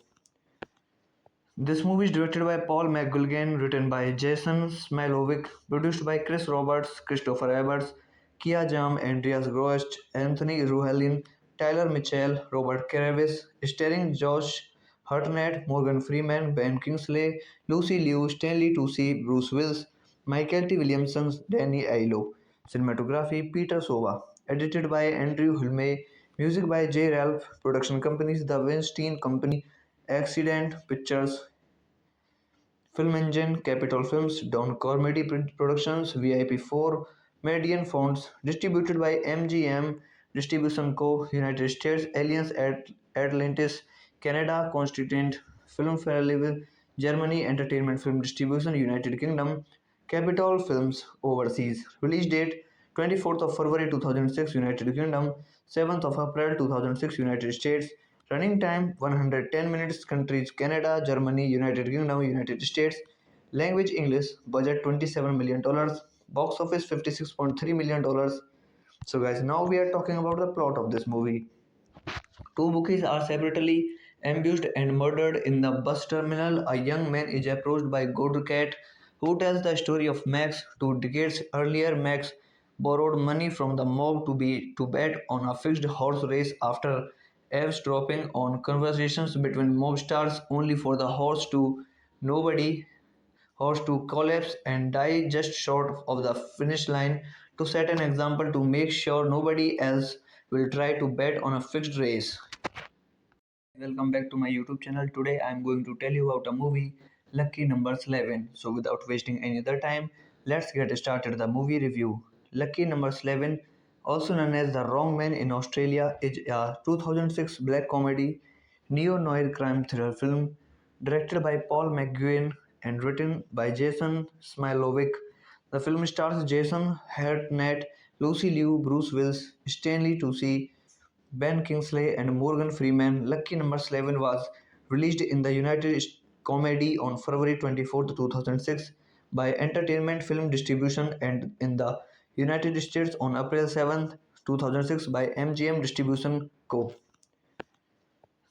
This movie is directed by Paul McGuigan, written by Jason Smilovic, produced by Chris Roberts, Christopher Evans, Kia Jam, Andreas Grost, Anthony Ruhelin, Tyler Mitchell, Robert Caravis, starring Josh Hartnett, Morgan Freeman, Ben Kingsley, Lucy Liu, Stanley Tucci, Bruce Willis, Michael T. Williamson, Danny Aiello. Cinematography Peter Sova. Edited by Andrew Hulme. Music by J. Ralph. Production companies The Weinstein Company, Accident Pictures, Film Engine, Capitol Films, Don Comedy Productions, VIP4, Median Fonts, distributed by MGM Distribution Co., United States, Alliance Atlantis, Canada, Constituent Film Festival, Germany, Entertainment Film Distribution, United Kingdom, Capitol Films Overseas. Release date 24th of February 2006, United Kingdom, 7th of April 2006, United States. Running time 110 minutes. Countries Canada, Germany, United Kingdom, United States. Language English. Budget $27 million. Box office $56.3 million. So guys, now we are talking about the plot of this movie. Two bookies are separately ambushed and murdered in the bus terminal. A young man is approached by Godcat, who tells the story of Max. 2 decades earlier, Max borrowed money from the mob to bet on a fixed horse race after eavesdropping on conversations between mob stars, only for the nobody horse to collapse and die just short of the finish line, to set an example to make sure nobody else will try to bet on a fixed race. Welcome back to my YouTube channel. Today I am going to tell you about a movie, Lucky Numbers 11. So without wasting any other time, let's get started the movie review. Lucky Numbers 11, also known as The Wrong Man in Australia, is a 2006 black comedy neo-noir crime thriller film directed by Paul McGuinn and written by Jason Smilovic. The film stars Jason Hartnett, Lucy Liu, Bruce Willis, Stanley Tucci, Ben Kingsley and Morgan Freeman. Lucky Number 11 was released in the United States comedy on February 24, 2006 by Entertainment Film Distribution and in the United States on April 7, 2006 by MGM Distribution Co.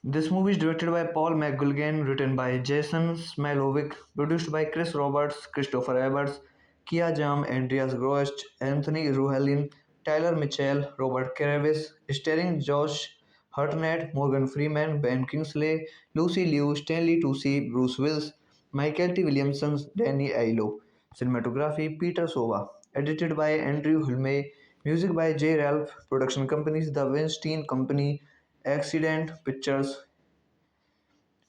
This movie is directed by Paul McGuigan, written by Jason Smilovic, produced by Chris Roberts, Christopher Everts, Kia Jam, Andreas Grost, Anthony Ruhelin, Tyler Mitchell, Robert Caravis, starring Josh Hartnett, Morgan Freeman, Ben Kingsley, Lucy Liu, Stanley Tucci, Bruce Willis, Michael T. Williamson, Danny Aiello. Cinematography Peter Sova. Edited by Andrew Hulme. Music by J. Ralph. Production companies The Weinstein Company, Accident Pictures,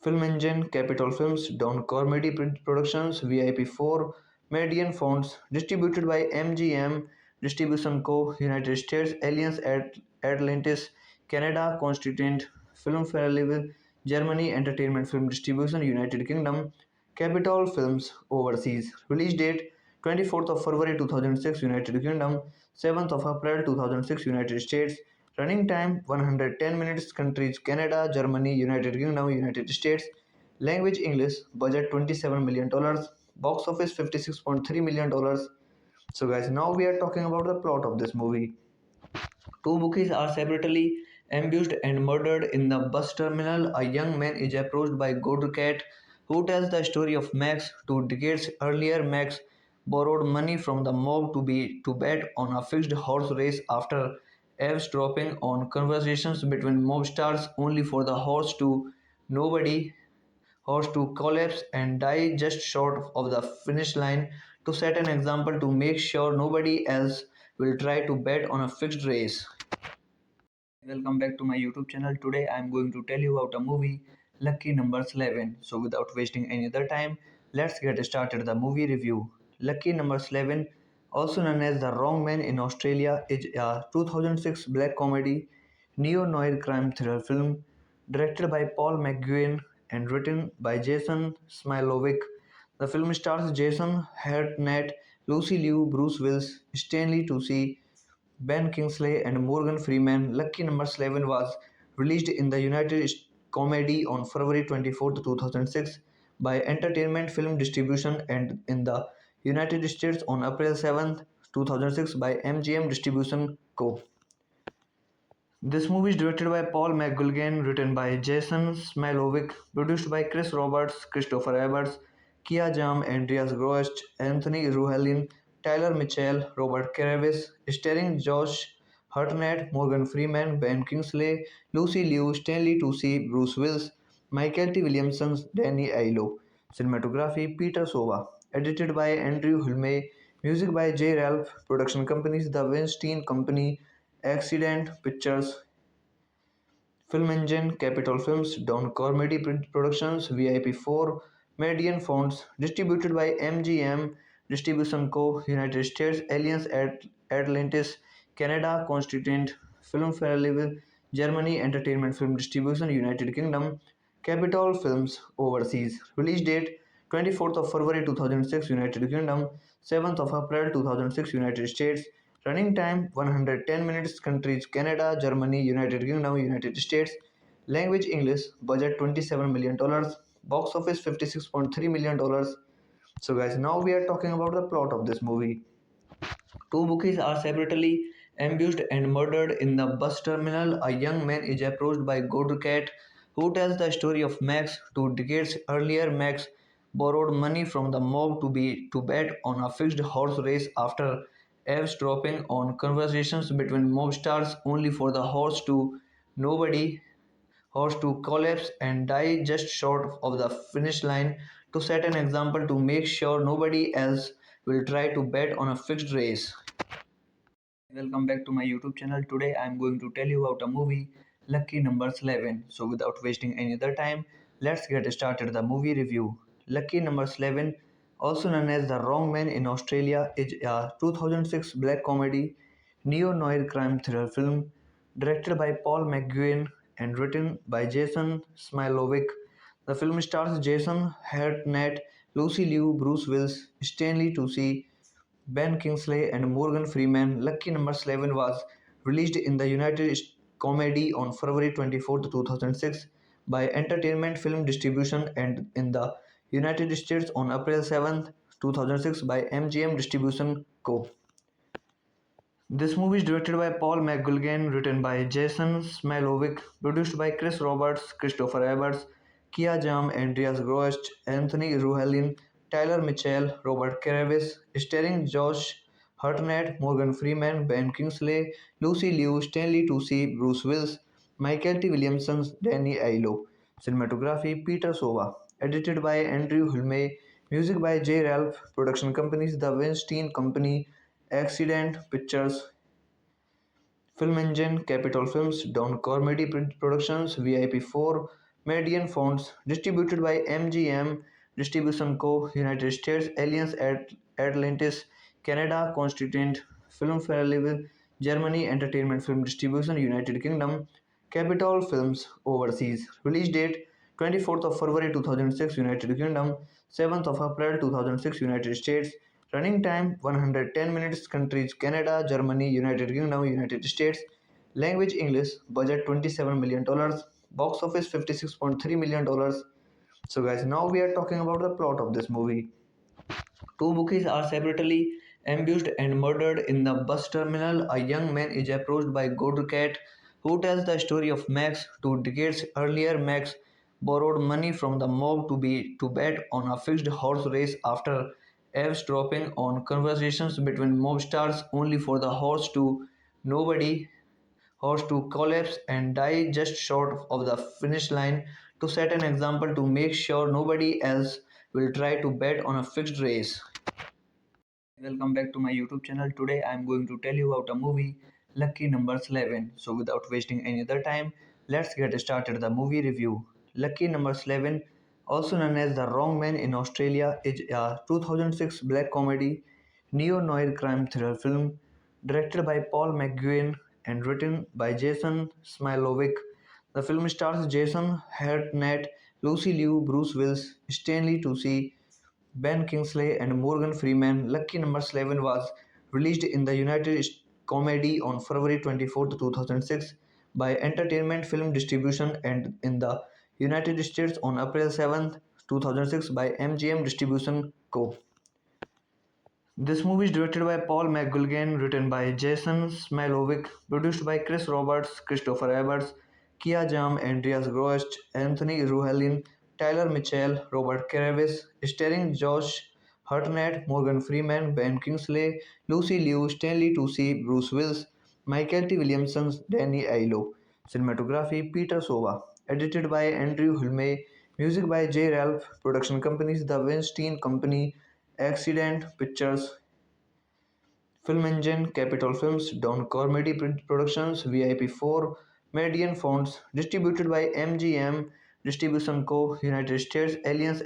Film Engine, Capitol Films, Don Comedy Productions, VIP4, Median Fonts, distributed by MGM Distribution Co. United States, Alliance Atlantis, Canada, Constituent, Film Festival, Germany, Entertainment Film Distribution, United Kingdom, Capitol Films Overseas. Release date 24th of February 2006 United Kingdom, 7th of April 2006 United States. Running time 110 minutes. Countries Canada, Germany, United Kingdom, United States. Language English. Budget $27 million. Box office $56.3 million. So guys, now we are talking about the plot of this movie. Two bookies are separately ambushed and murdered in the bus terminal. A young man is approached by Godcat, who tells the story of Max. 2 decades earlier, Max borrowed money from the mob to bet on a fixed horse race after eavesdropping on conversations between mob stars, only for the nobody horse to collapse and die just short of the finish line, to set an example to make sure nobody else will try to bet on a fixed race. Welcome back to my YouTube channel. Today I am going to tell you about a movie, Lucky Numbers 11. So without wasting any other time, let's get started the movie review. Lucky Numbers 11, also known as The Wrong Man in Australia, is a 2006 black comedy neo-noir crime thriller film directed by Paul McGuinn and written by Jason Smilovic. The film stars Jason Hartnett, Lucy Liu, Bruce Willis, Stanley Tucci, Ben Kingsley and Morgan Freeman. Lucky Number 11 was released in the United States comedy on February 24, 2006 by Entertainment Film Distribution and in the United States on April 7, 2006 by MGM Distribution Co. This movie is directed by Paul McGuigan, written by Jason Smilovic, produced by Chris Roberts, Christopher Everts, Kia Jam, Andreas Grost, Anthony Ruhelin, Tyler Mitchell, Robert Caravis, starring Josh Hartnett, Morgan Freeman, Ben Kingsley, Lucy Liu, Stanley Tucci, Bruce Willis, Michael T. Williamson, Danny Aiello. Cinematography Peter Sova. Edited by Andrew Hulme. Music by J. Ralph. Production companies The Weinstein Company, Accident Pictures, Film Engine, Capitol Films, Don Comedy Productions, VIP4, Median Fonts, distributed by MGM Distribution Co. United States, Alliance Atlantis, Canada, Constituent, Film Festival, Germany, Entertainment Film Distribution, United Kingdom, Capitol Films Overseas. Release date 24th of February 2006 United Kingdom, 7th of April 2006 United States. Running time 110 minutes. Countries Canada, Germany, United Kingdom, United States. Language English. Budget $27 million. Box office $56.3 million. So guys, now we are talking about the plot of this movie. Two bookies are separately ambushed and murdered in the bus terminal. A young man is approached by Godcat, who tells the story of Max. 2 decades earlier, Max borrowed money from the mob to bet on a fixed horse race after eavesdropping on conversations between mob stars, only for the nobody horse to collapse and die just short of the finish line, to set an example to make sure nobody else will try to bet on a fixed race. Welcome back to my YouTube channel. Today I am going to tell you about a movie, Lucky numbers 11. So without wasting any other time, let's get started the movie review. Lucky numbers 11, also known as The Wrong Man in Australia, is a 2006 black comedy neo-noir crime thriller film directed by Paul McGuinn and written by Jason Smilovic. The film stars Jason Hartnett, Lucy Liu, Bruce Willis, Stanley Tucci, Ben Kingsley and Morgan Freeman. Lucky Number 11 was released in the United States comedy on February 24, 2006 by Entertainment Film Distribution and in the United States on April 7, 2006 by MGM Distribution Co. This movie is directed by Paul McGuilgan, written by Jason Smilovic, produced by Chris Roberts, Christopher Evans, Kia Jam, Andreas Grost, Anthony Ruhelin, Tyler Mitchell, Robert Caravis, starring Josh Hartnett, Morgan Freeman, Ben Kingsley, Lucy Liu, Stanley Tucci, Bruce Willis, Michael T. Williamson, Danny Aiello. Cinematography Peter Sova. Edited by Andrew Hulme. Music by J. Ralph. Production companies The Weinstein Company, Accident Pictures, Film Engine, Capitol Films, Don Comedy Productions, VIP4, Median Fonts, distributed by MGM Distribution Co., United States, Alliance Atlantis, Canada, Constituent Film Festival, Germany, Entertainment Film Distribution, United Kingdom, Capitol Films Overseas. Release date 24th of February 2006, United Kingdom, 7th of April 2006, United States. Running time 110 minutes. Countries Canada, Germany, United Kingdom, United States. Language English. Budget $27 million. Box office $56.3 million. So guys, now we are talking about the plot of this movie. Two bookies are separately ambushed and murdered in the bus terminal. A young man is approached by Godcat, who tells the story of Max. 2 decades earlier, Max borrowed money from the mob to bet on a fixed horse race after eavesdropping on conversations between mob stars, only for the nobody horse to collapse and die just short of the finish line, to set an example to make sure nobody else will try to bet on a fixed race. Welcome back to my YouTube channel. Today I am going to tell you about a movie, Lucky Numbers 11. So without wasting any other time, let's get started the movie review. Lucky Numbers 11, also known as The Wrong Man in Australia, is a 2006 black comedy neo-noir crime thriller film directed by Paul McGuinn and written by Jason Smilovic. The film stars Jason Hartnett, Lucy Liu, Bruce Willis, Stanley Tucci, Ben Kingsley and Morgan Freeman. Lucky Number 11 was released in the United States comedy on February 24, 2006 by Entertainment Film Distribution and in the United States on April 7, 2006 by MGM Distribution Co. This movie is directed by Paul McGuilgan, written by Jason Smilovic, produced by Chris Roberts, Christopher Evans, Kia Jam, Andreas Grost, Anthony Ruhelin, Tyler Mitchell, Robert Caravis, starring Josh Hartnett, Morgan Freeman, Ben Kingsley, Lucy Liu, Stanley Tucci, Bruce Willis, Michael T. Williamson, Danny Aiello. Cinematography Peter Sova. Edited by Andrew Hulme. Music by J. Ralph. Production companies The Weinstein Company, Accident Pictures, Film Engine, Capitol Films, Don Comedy Productions, VIP4, Median Fonts, distributed by MGM Distribution Co., United States, Alliance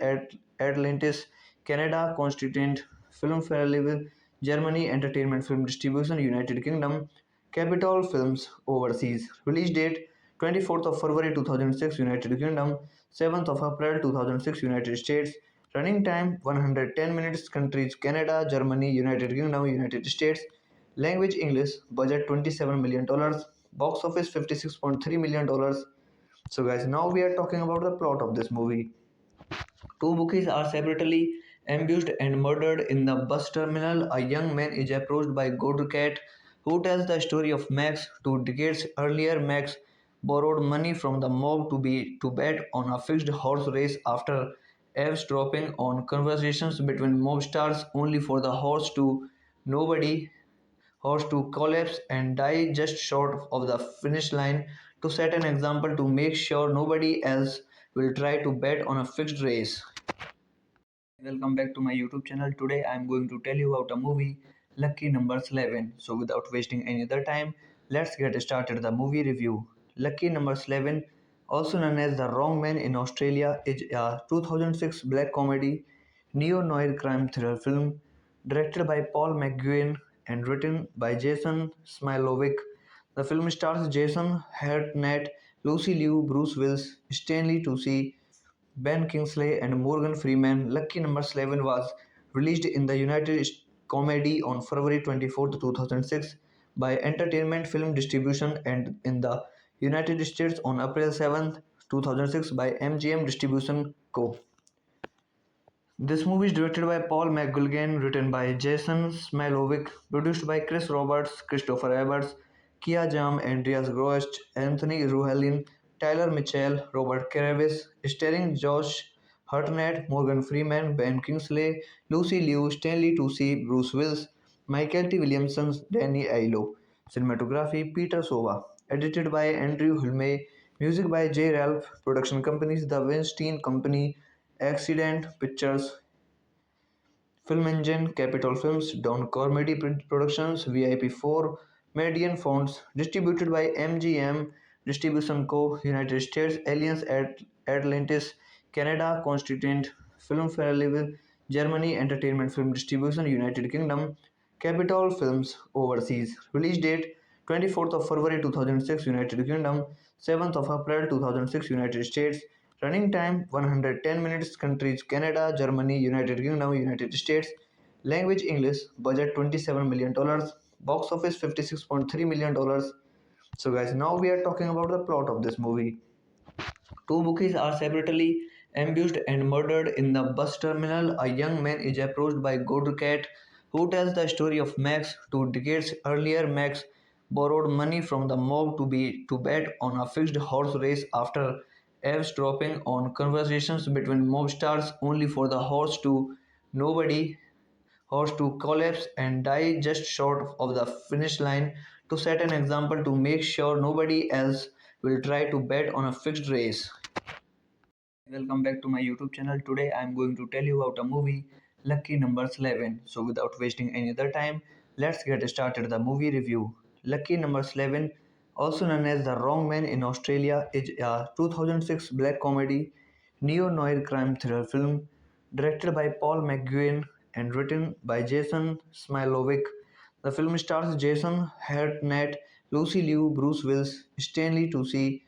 Atlantis, Canada, Constituent Film Festival, Germany, Entertainment Film Distribution, United Kingdom, Capitol Films Overseas. Release date 24th of February 2006, United Kingdom, 7th of April 2006, United States. Running time 110 minutes. Countries Canada, Germany, United Kingdom, United States. Language English. Budget $27 million. Box office $56.3 million. So guys, now we are talking about the plot of this movie. Two bookies are separately ambushed and murdered in the bus terminal. A young man is approached by Godcat, who tells the story of Max. 2 decades earlier, Max borrowed money from the mob to bet on a fixed horse race after eavesdropping on conversations between mob stars, only for the nobody horse to collapse and die just short of the finish line, to set an example to make sure nobody else will try to bet on a fixed race. Welcome back to my YouTube channel. Today I am going to tell you about a movie, Lucky Numbers 11. So without wasting any other time, let's get started the movie review. Lucky Number 11, also known as The Wrong Man in Australia, is a 2006 black comedy neo-noir crime thriller film directed by Paul McGuinn and written by Jason Smilovic. The film stars Jason Hartnett, Lucy Liu, Bruce Willis, Stanley Tucci, Ben Kingsley, and Morgan Freeman. Lucky Number 11 was released in the United States comedy on February 24, 2006 by Entertainment Film Distribution and in the United States on April 7, 2006 by MGM Distribution Co. This movie is directed by Paul McGuigan, written by Jason Smilovic, produced by Chris Roberts, Christopher Everts, Kia Jam, Andreas Grost, Anthony Ruhelin, Tyler Mitchell, Robert Caravis, starring Josh Hartnett, Morgan Freeman, Ben Kingsley, Lucy Liu, Stanley Tucci, Bruce Willis, Michael T. Williamson, Danny Aiello. Cinematography Peter Sova. Edited by Andrew Hulme. Music by J. Ralph. Production companies The Weinstein Company, Accident Pictures, Film Engine, Capitol Films, Don Comedy Productions, VIP4, Median Fonts, distributed by MGM Distribution Co. United States, Alliance Atlantis, Canada, Constituent Film Festival, Germany, Entertainment Film Distribution, United Kingdom, Capitol Films Overseas. Release date 24th of February 2006, United Kingdom, 7th of April 2006, United States. Running time 110 minutes. Countries Canada, Germany, United Kingdom, United States. Language English. Budget $27 million. Box office $56.3 million. So guys, now we are talking about the plot of this movie. Two bookies are separately ambushed and murdered in the bus terminal. A young man is approached by Godcat, who tells the story of Max. 2 decades earlier, Max borrowed money from the mob to bet on a fixed horse race after eavesdropping on conversations between mob stars, only for the nobody horse to collapse and die just short of the finish line, to set an example to make sure nobody else will try to bet on a fixed race. Welcome back to my YouTube channel. Today I am going to tell you about a movie, Lucky Numbers 11. So without wasting any other time, let's get started the movie review. Lucky Numbers 11, also known as The Wrong Man in Australia, is a 2006 black comedy neo-noir crime thriller film directed by Paul McGuinn and written by Jason Smilovic. The film stars Jason Hartnett, Lucy Liu, Bruce Willis, Stanley Tucci,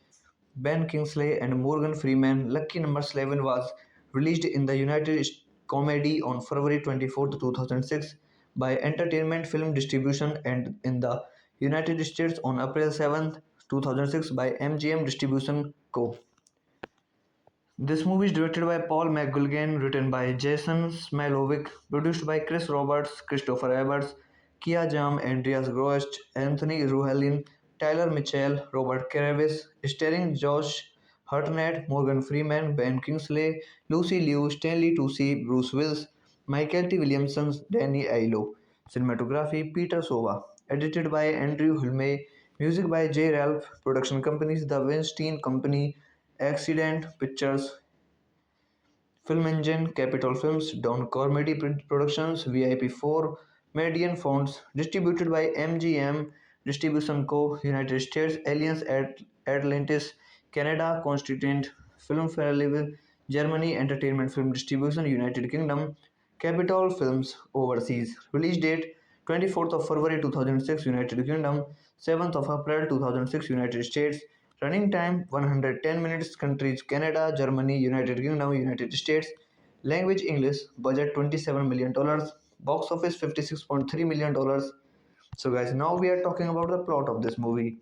Ben Kingsley, and Morgan Freeman. Lucky Number 11 was released in the United States comedy on February 24, 2006 by Entertainment Film Distribution and in the United States on April 7, 2006 by MGM Distribution Co. This movie is directed by Paul McGuigan, written by Jason Smilovic, produced by Chris Roberts, Christopher Everts, Kia Jam, Andreas Grost, Anthony Ruhelin, Tyler Mitchell, Robert Caravis, starring Josh Hartnett, Morgan Freeman, Ben Kingsley, Lucy Liu, Stanley Tucci, Bruce Willis, Michael T. Williamson, Danny Aiello. Cinematography Peter Sova. Edited by Andrew Hulme. Music by J. Ralph. Production companies The Weinstein Company, Accident Pictures, Film Engine, Capitol Films, Don Comedy Productions, VIP4, Median Fonts, distributed by MGM Distribution Co. United States, Alliance Atlantis, Canada, Constituent Film Festival, Germany, Entertainment Film Distribution, United Kingdom, Capitol Films Overseas. Release date 24th of February 2006, United Kingdom, 7th of April 2006, United States. Running time 110 minutes. Countries Canada, Germany, United Kingdom, United States. Language English. Budget $27 million. Box office $56.3 million. So guys, now we are talking about the plot of this movie.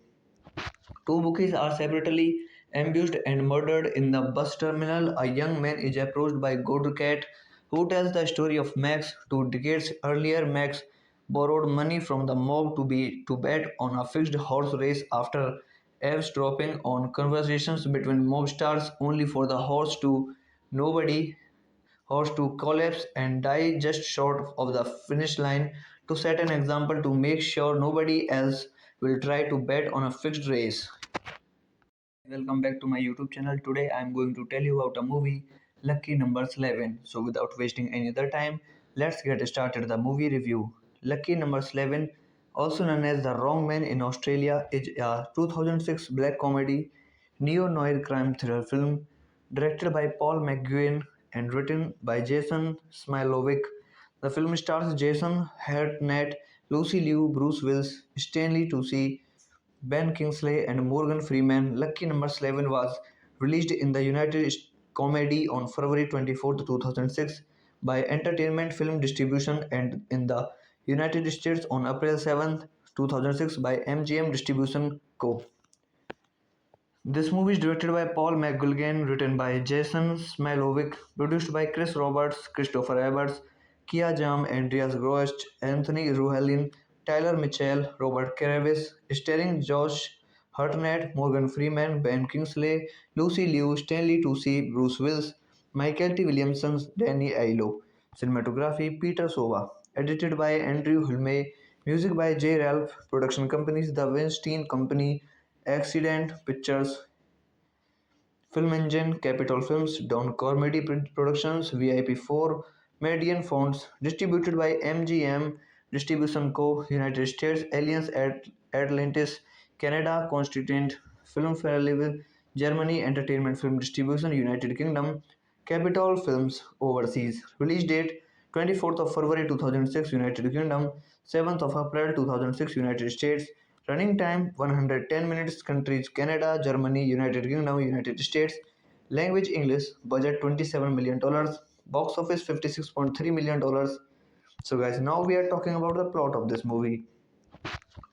Two bookies are separately ambushed and murdered in the bus terminal. A young man is approached by Godcat, who tells the story of Max. 2 decades earlier, Max borrowed money from the mob to bet on a fixed horse race after eavesdropping on conversations between mob stars, only for the nobody horse to collapse and die just short of the finish line, to set an example to make sure nobody else will try to bet on a fixed race. Welcome back to my YouTube channel. Today I am going to tell you about a movie, Lucky Numbers 11. So without wasting any other time, let's get started the movie review. Lucky Numbers 11, also known as The Wrong Man in Australia, is a 2006 black comedy neo-noir crime thriller film directed by Paul McGuinn and written by Jason Smilovic. The film stars Jason Hartnett, Lucy Liu, Bruce Willis, Stanley Tucci, Ben Kingsley, and Morgan Freeman. Lucky Number 11 was released in the United States comedy on February 24, 2006 by Entertainment Film Distribution and in the United States on April 7, 2006 by MGM Distribution Co. This movie is directed by Paul McGuilgan, written by Jason Smilovic, produced by Chris Roberts, Christopher Evans, Kia Jam, Andreas Grost, Anthony Ruhelin, Tyler Mitchell, Robert Caravis, starring Josh Hartnett, Morgan Freeman, Ben Kingsley, Lucy Liu, Stanley Tucci, Bruce Willis, Michael T. Williamson, Danny Aiello. Cinematography Peter Sova. Edited by Andrew Hulme. Music by J. Ralph. Production companies The Weinstein Company, Accident Pictures, Film Engine, Capitol Films, Don Comedy Productions, VIP4, Median Fonts, distributed by MGM Distribution Co. United States, Alliance Atlantis, Canada, Constituent Film Festival, Germany, Entertainment Film Distribution, United Kingdom, Capitol Films Overseas. Release date 24th of February 2006 United Kingdom, 7th of April 2006 United States. Running time 110 minutes. Countries Canada, Germany, United Kingdom, United States. Language English. Budget $27 million. Box office $56.3 million. So guys, now we are talking about the plot of this movie.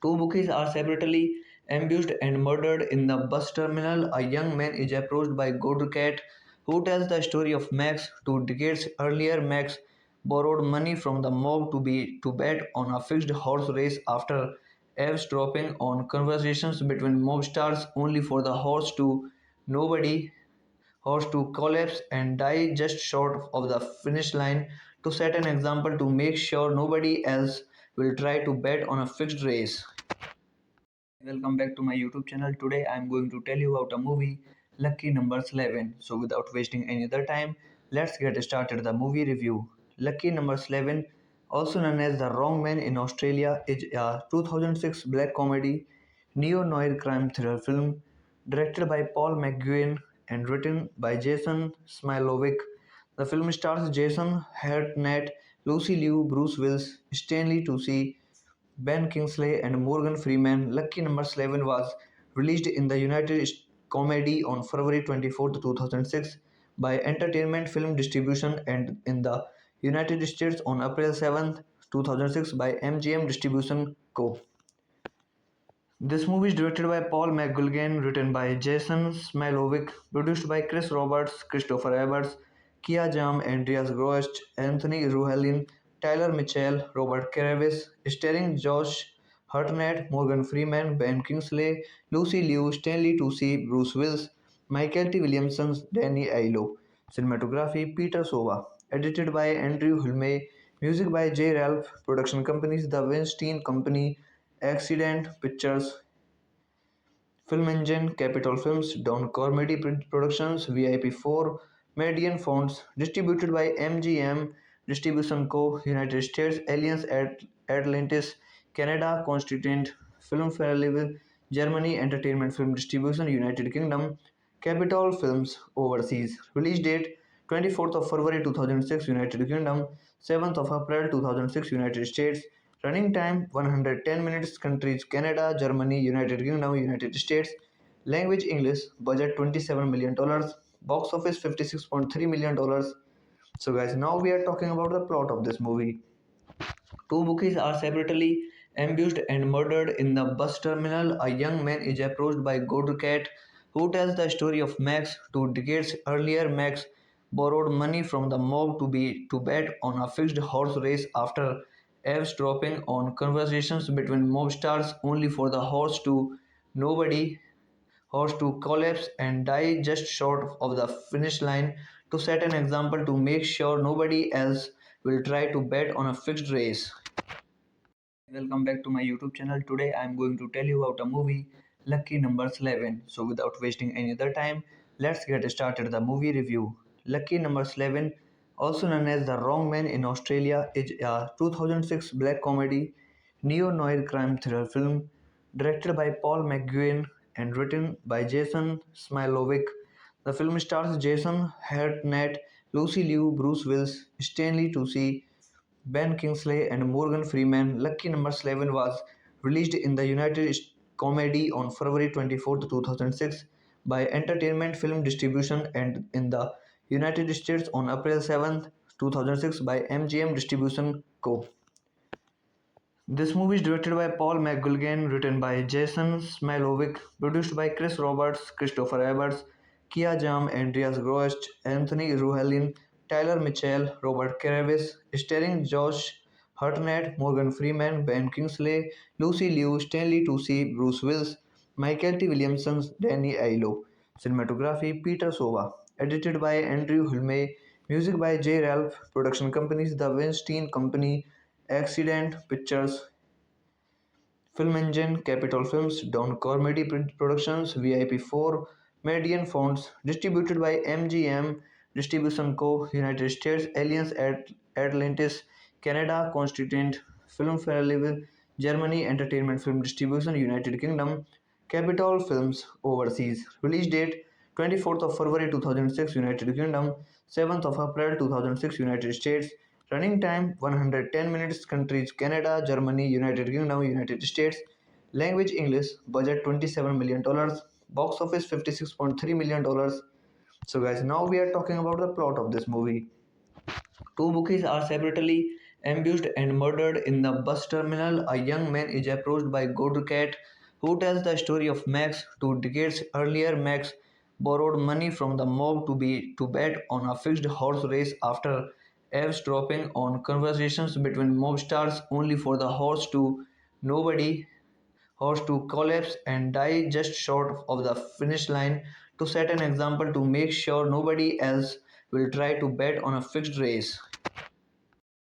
Two bookies are separately ambushed and murdered in the bus terminal. A young man is approached by Godcat, who tells the story of Max. 2 decades earlier, Max borrowed money from the mob to bet on a fixed horse race after eavesdropping on conversations between mob stars, only for the nobody horse to collapse and die just short of the finish line, to set an example to make sure nobody else will try to bet on a fixed race. Welcome back to my YouTube channel. Today I am going to tell you about a movie, Lucky Numbers 11. So without wasting any other time, let's get started the movie review. Lucky Numbers 11, also known as The Wrong Man in Australia, is a 2006 black comedy neo-noir crime thriller film directed by Paul McGuinn and written by Jason Smilovic. The film stars Jason Hartnett, Lucy Liu, Bruce Willis, Stanley Tucci, Ben Kingsley, and Morgan Freeman. Lucky Number 11 was released in the United States comedy on February 24, 2006 by Entertainment Film Distribution and in the United States on April 7, 2006 by MGM Distribution Co. This movie is directed by Paul McGuilgan, written by Jason Smilovic, produced by Chris Roberts, Christopher Evans, Kia Jam, Andreas Grost, Anthony Ruhelin, Tyler Mitchell, Robert Caravis, starring Josh Hartnett, Morgan Freeman, Ben Kingsley, Lucy Liu, Stanley Tucci, Bruce Willis, Michael T. Williamson, Danny Aiello. Cinematography Peter Sova. Edited by Andrew Hulme. Music by J. Ralph. Production companies The Weinstein Company, Accident Pictures, Film Engine, Capitol Films, Don Comedy Productions, VIP4, Median Fonts, distributed by MGM Distribution Co. United States, Alliance Atlantis, Canada, Constituent Film Festival, Germany, Entertainment Film Distribution, United Kingdom, Capitol Films Overseas. Release date 24th of February 2006 United Kingdom, 7th of April 2006 United States. Running time 110 minutes. Countries Canada, Germany, United Kingdom, United States. Language English. Budget $27 million. Box office $56.3 million. So guys, now we are talking about the plot of this movie. Two bookies are separately ambushed and murdered in the bus terminal. A young man is approached by Godcat, who tells the story of Max. 2 decades earlier, Max borrowed money from the mob to bet on a fixed horse race after eavesdropping on conversations between mob stars, only for the nobody horse to collapse and die just short of the finish line, to set an example to make sure nobody else will try to bet on a fixed race. Welcome back to my YouTube channel. Today I am going to tell you about a movie, Lucky Numbers 11. So without wasting any other time, let's get started the movie review. Lucky Numbers 11, also known as The Wrong Man in Australia, is a 2006 black comedy neo-noir crime thriller film directed by Paul McGuinn and written by Jason Smilovic. The film stars Jason Hartnett, Lucy Liu, Bruce Willis, Stanley Tucci, Ben Kingsley, and Morgan Freeman. Lucky Number 11 was released in the United States comedy on February 24, 2006 by Entertainment Film Distribution and in the United States on April 7, 2006 by MGM Distribution Co. This movie is directed by Paul McGuilgan, written by Jason Smilovic, produced by Chris Roberts, Christopher Everts, Kia Jam, Andreas Grost, Anthony Ruhelin, Tyler Mitchell, Robert Caravis, starring Josh Hartnett, Morgan Freeman, Ben Kingsley, Lucy Liu, Stanley Tucci, Bruce Willis, Michael T. Williamson, Danny Aiello. Cinematography Peter Sova. Edited by Andrew Hulme. Music by J. Ralph. Production companies The Weinstein Company, Accident Pictures, Film Engine, Capitol Films, Don Comedy Productions, VIP4, Median Fonts, distributed by MGM Distribution Co. United States, Alliance Atlantis, Canada, Constituent Film Festival, Germany, Entertainment Film Distribution, United Kingdom, Capitol Films Overseas. Release date 24th of February 2006 United Kingdom, 7th of April 2006 United States. Running time 110 minutes. Countries Canada, Germany, United Kingdom, United States. Language English. Budget $27 million. Box office $56.3 million. So guys, now we are talking about the plot of this movie. Two bookies are separately ambushed and murdered in the bus terminal. A young man is approached by Godcat, who tells the story of Max. 2 decades earlier, Max borrowed money from the mob to bet on a fixed horse race after eavesdropping on conversations between mobsters, only for the nobody horse to collapse and die just short of the finish line, to set an example to make sure nobody else will try to bet on a fixed race.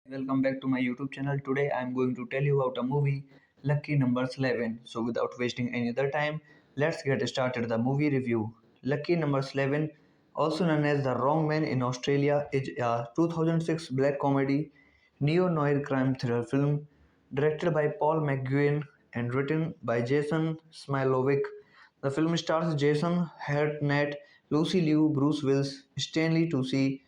Welcome back to my YouTube channel. Today I am going to tell you about a movie, Lucky Numbers 11. So without wasting any other time, let's get started the movie review. Lucky Numbers 11, also known as The Wrong Man in Australia, is a 2006 black comedy neo-noir crime thriller film directed by Paul McGuinn and written by Jason Smilovic. The film stars Jason Hartnett, Lucy Liu, Bruce Willis, Stanley Tucci,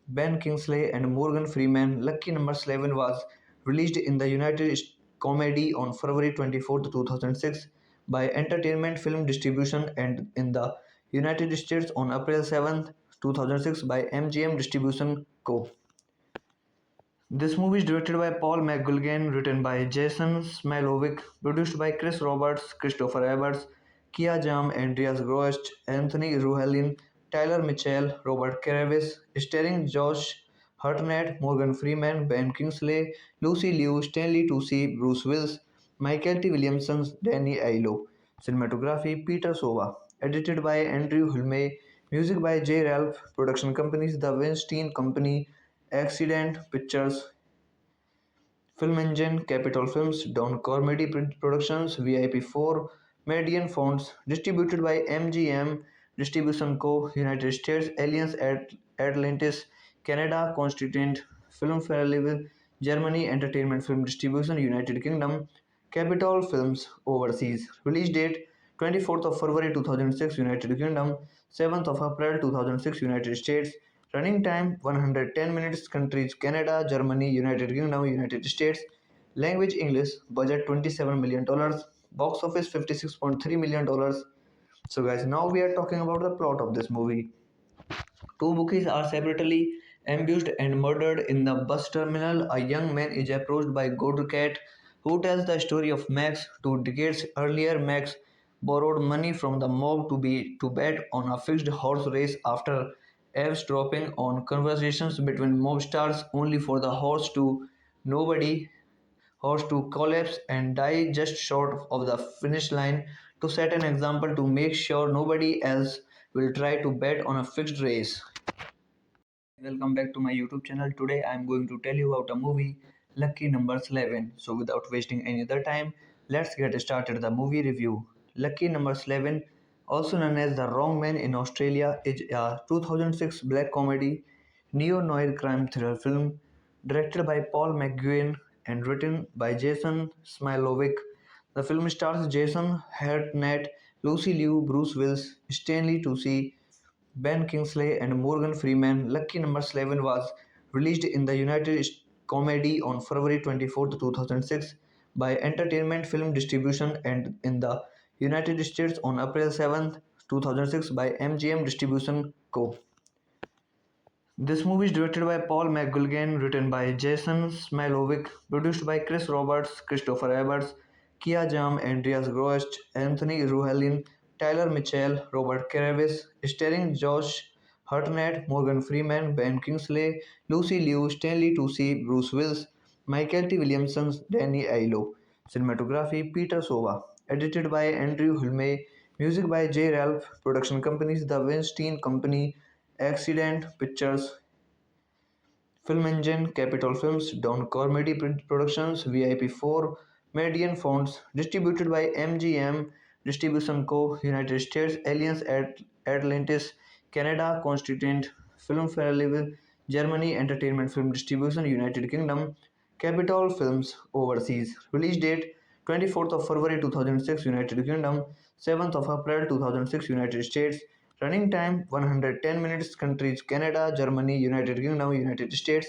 Ben Kingsley, and Morgan Freeman. Lucky Number 11 was released in the United States comedy on February 24, 2006 by Entertainment Film Distribution and in the United States on April 7, 2006 by MGM Distribution Co. This movie is directed by Paul McGuilgan, written by Jason Smilovic, produced by Chris Roberts, Christopher Everts, Kia Jam, Andreas Grost, Anthony Ruhelin, Tyler Mitchell, Robert Caravis, starring Josh Hartnett, Morgan Freeman, Ben Kingsley, Lucy Liu, Stanley Tucci, Bruce Willis, Michael T. Williamson, Danny Aiello. Cinematography Peter Sova. Edited by Andrew Hulme. Music by J. Ralph. Production companies The Weinstein Company, Accident Pictures, Film Engine, Capitol Films, Don Comedy Productions, VIP4, Median Fonts, distributed by MGM Distribution Co. United States, Alliance Atlantis, Canada, Constituent Film Festival, Germany, Entertainment Film Distribution, United Kingdom, Capitol Films Overseas. Release date 24th of February 2006 United Kingdom, 7th of April 2006 United States. Running time 110 minutes. Countries Canada, Germany, United Kingdom, United States. Language English. Budget $27 million. Box office $56.3 million. So guys, now we are talking about the plot of this movie. Two bookies are separately ambushed and murdered in the bus terminal. A young man is approached by Godcat, who tells the story of Max. 2 decades earlier, Max borrowed money from the mob to bet on a fixed horse race after eavesdropping on conversations between mobsters, only for the nobody horse to collapse and die just short of the finish line, to set an example to make sure nobody else will try to bet on a fixed race. Welcome back to my YouTube channel. Today I am going to tell you about a movie, Lucky Numbers 11. So without wasting any other time, let's get started the movie review. Lucky Numbers 11, also known as The Wrong Man in Australia, is a 2006 black comedy neo-noir crime thriller film directed by Paul McGuinn and written by Jason Smilovic. The film stars Jason Hartnett, Lucy Liu, Bruce Willis, Stanley Tucci, Ben Kingsley, and Morgan Freeman. Lucky Number 11 was released in the United States comedy on February 24, 2006 by Entertainment Film Distribution and in the United States on April 7, 2006 by MGM Distribution Co. This movie is directed by Paul McGuigan, written by Jason Smilovic, produced by Chris Roberts, Christopher Evans, Kia Jam, Andreas Grost, Anthony Ruhelin, Tyler Mitchell, Robert Kravis, starring Josh Hartnett, Morgan Freeman, Ben Kingsley, Lucy Liu, Stanley Tucci, Bruce Willis, Michael T. Williamson, Danny Aiello. Cinematography Peter Sova. Edited by Andrew Hulme. Music by J. Ralph. Production companies The Weinstein Company, Accident Pictures, Film Engine, Capitol Films, Don Comedy Productions, VIP4, Median Fonts, distributed by MGM Distribution Co., United States, Alliance Atlantis, Canada, Constituent Film Festival, Germany, Entertainment Film Distribution, United Kingdom, Capitol Films Overseas. Release date 24th of February 2006, United Kingdom, 7th of April 2006, United States. Running time 110 minutes. Countries Canada, Germany, United Kingdom, United States.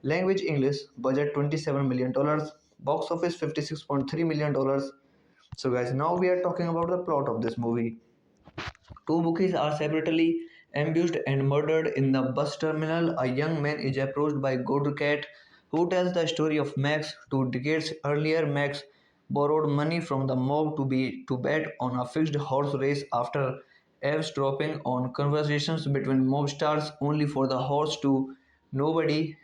Language English. Budget $27 million. Box office $56.3 million. So guys, now we are talking about the plot of this movie. Two bookies are separately ambushed and murdered in the bus terminal. A young man is approached by Godcat, who tells the story of Max. 2 decades earlier, Max borrowed money from the mob to bet on a fixed horse race after eavesdropping on conversations between mob stars, only for the nobody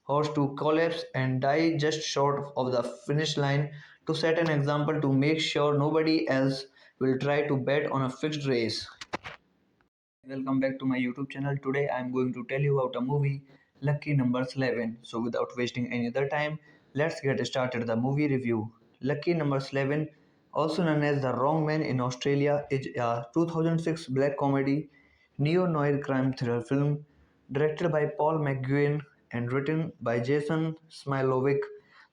horse to collapse and die just short of the finish line, to set an example to make sure nobody else will try to bet on a fixed race. Welcome back to my YouTube channel. Today I am going to tell you about a movie, Lucky Numbers 11. So without wasting any other time, let's get started the movie review. Lucky Numbers 11, also known as The Wrong Man in Australia, is a 2006 black comedy neo-noir crime thriller film directed by Paul McGuinn and written by Jason Smilovic.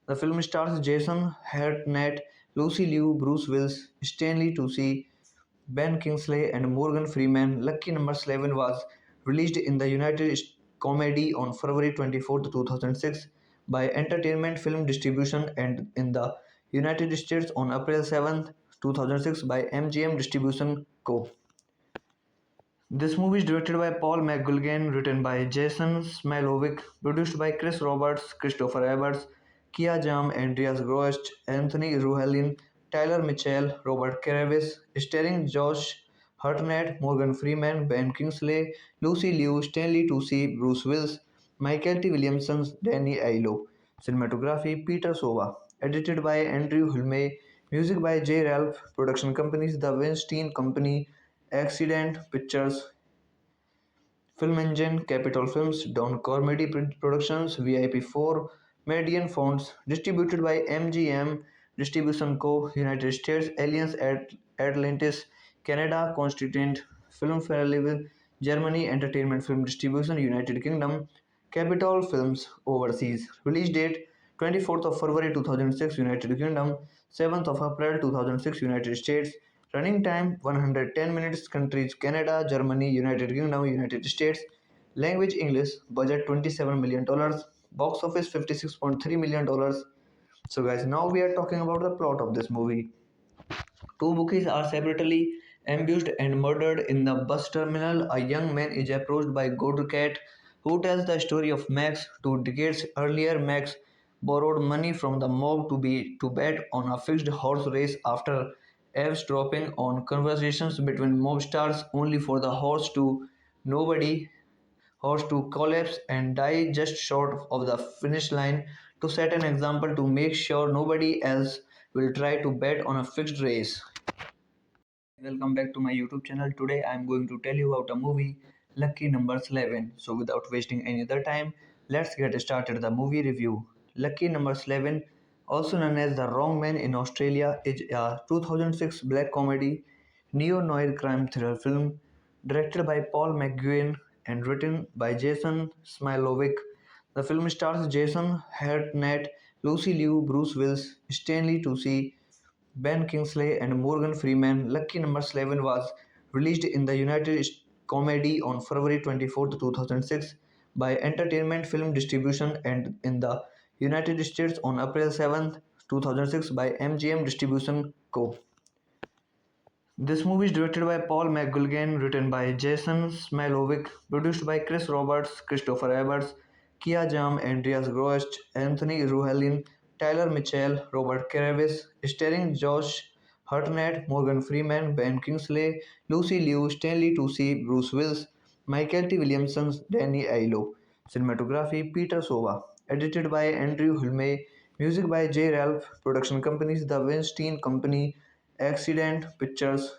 The film stars Jason Hartnett, Lucy Liu, Bruce Willis, Stanley Tucci, Ben Kingsley, and Morgan Freeman. Lucky Number 11 was released in the United States comedy on February 24, 2006 by Entertainment Film Distribution and in the United States on April 7, 2006 by MGM Distribution Co. This movie is directed by Paul McGuigan, written by Jason Smilovic, produced by Chris Roberts, Christopher Evans, Kia Jam, Andreas Grost, Anthony Ruhelin, Tyler Mitchell, Robert Kravis, starring Josh Hartnett, Morgan Freeman, Ben Kingsley, Lucy Liu, Stanley Tucci, Bruce Willis, Michael T. Williamson, Danny Aiello. Cinematography Peter Sova. Edited by Andrew Hulme. Music by J. Ralph. Production companies The Weinstein Company, Accident Pictures, Film Engine, Capitol Films, Don Comedy Productions, VIP4, Median Fonts, distributed by MGM Distribution Co., United States, Alliance Atlantis, Canada, Constituent Film Festival, Germany, Entertainment Film Distribution, United Kingdom, Capitol Films Overseas. Release date 24th of February 2006, United Kingdom, 7th of April 2006, United States. Running time 110 minutes. Countries Canada, Germany, United Kingdom, United States. Language English. Budget $27 million. Box office $56.3 million. So guys, now we are talking about the plot of this movie. Two bookies are separately ambushed and murdered in the bus terminal. A young man is approached by Godcat, who tells the story of Max. 2 decades earlier, Max borrowed money from the mob to bet on a fixed horse race after eavesdropping on conversations between mob stars, only for the nobody horse to collapse and die just short of the finish line, to set an example to make sure nobody else will try to bet on a fixed race. Welcome back to my YouTube channel. Today I am going to tell you about a movie, Lucky Numbers 11. So without wasting any other time, let's get started the movie review. Lucky Numbers 11, also known as The Wrong Man in Australia, is a 2006 black comedy neo-noir crime thriller film directed by Paul McGuinn and written by Jason Smilovic. The film stars Jason Hartnett, Lucy Liu, Bruce Willis, Stanley Tucci, Ben Kingsley, and Morgan Freeman. Lucky Number 11 was released in the United States comedy on February 24th, 2006 by Entertainment Film Distribution and in the United States on April 7th, 2006 by MGM Distribution Co. This movie is directed by Paul McGuigan, written by Jason Smilovic, produced by Chris Roberts, Christopher Evans, Kia Jam, Andreas Grost, Anthony Ruhelin, Tyler Mitchell, Robert Caravis, starring Josh Hartnett, Morgan Freeman, Ben Kingsley, Lucy Liu, Stanley Tucci, Bruce Willis, Michael T. Williamson, Danny Aiello. Cinematography Peter Sova. Edited by Andrew Hulme. Music by J. Ralph. Production companies The Weinstein Company, Accident Pictures,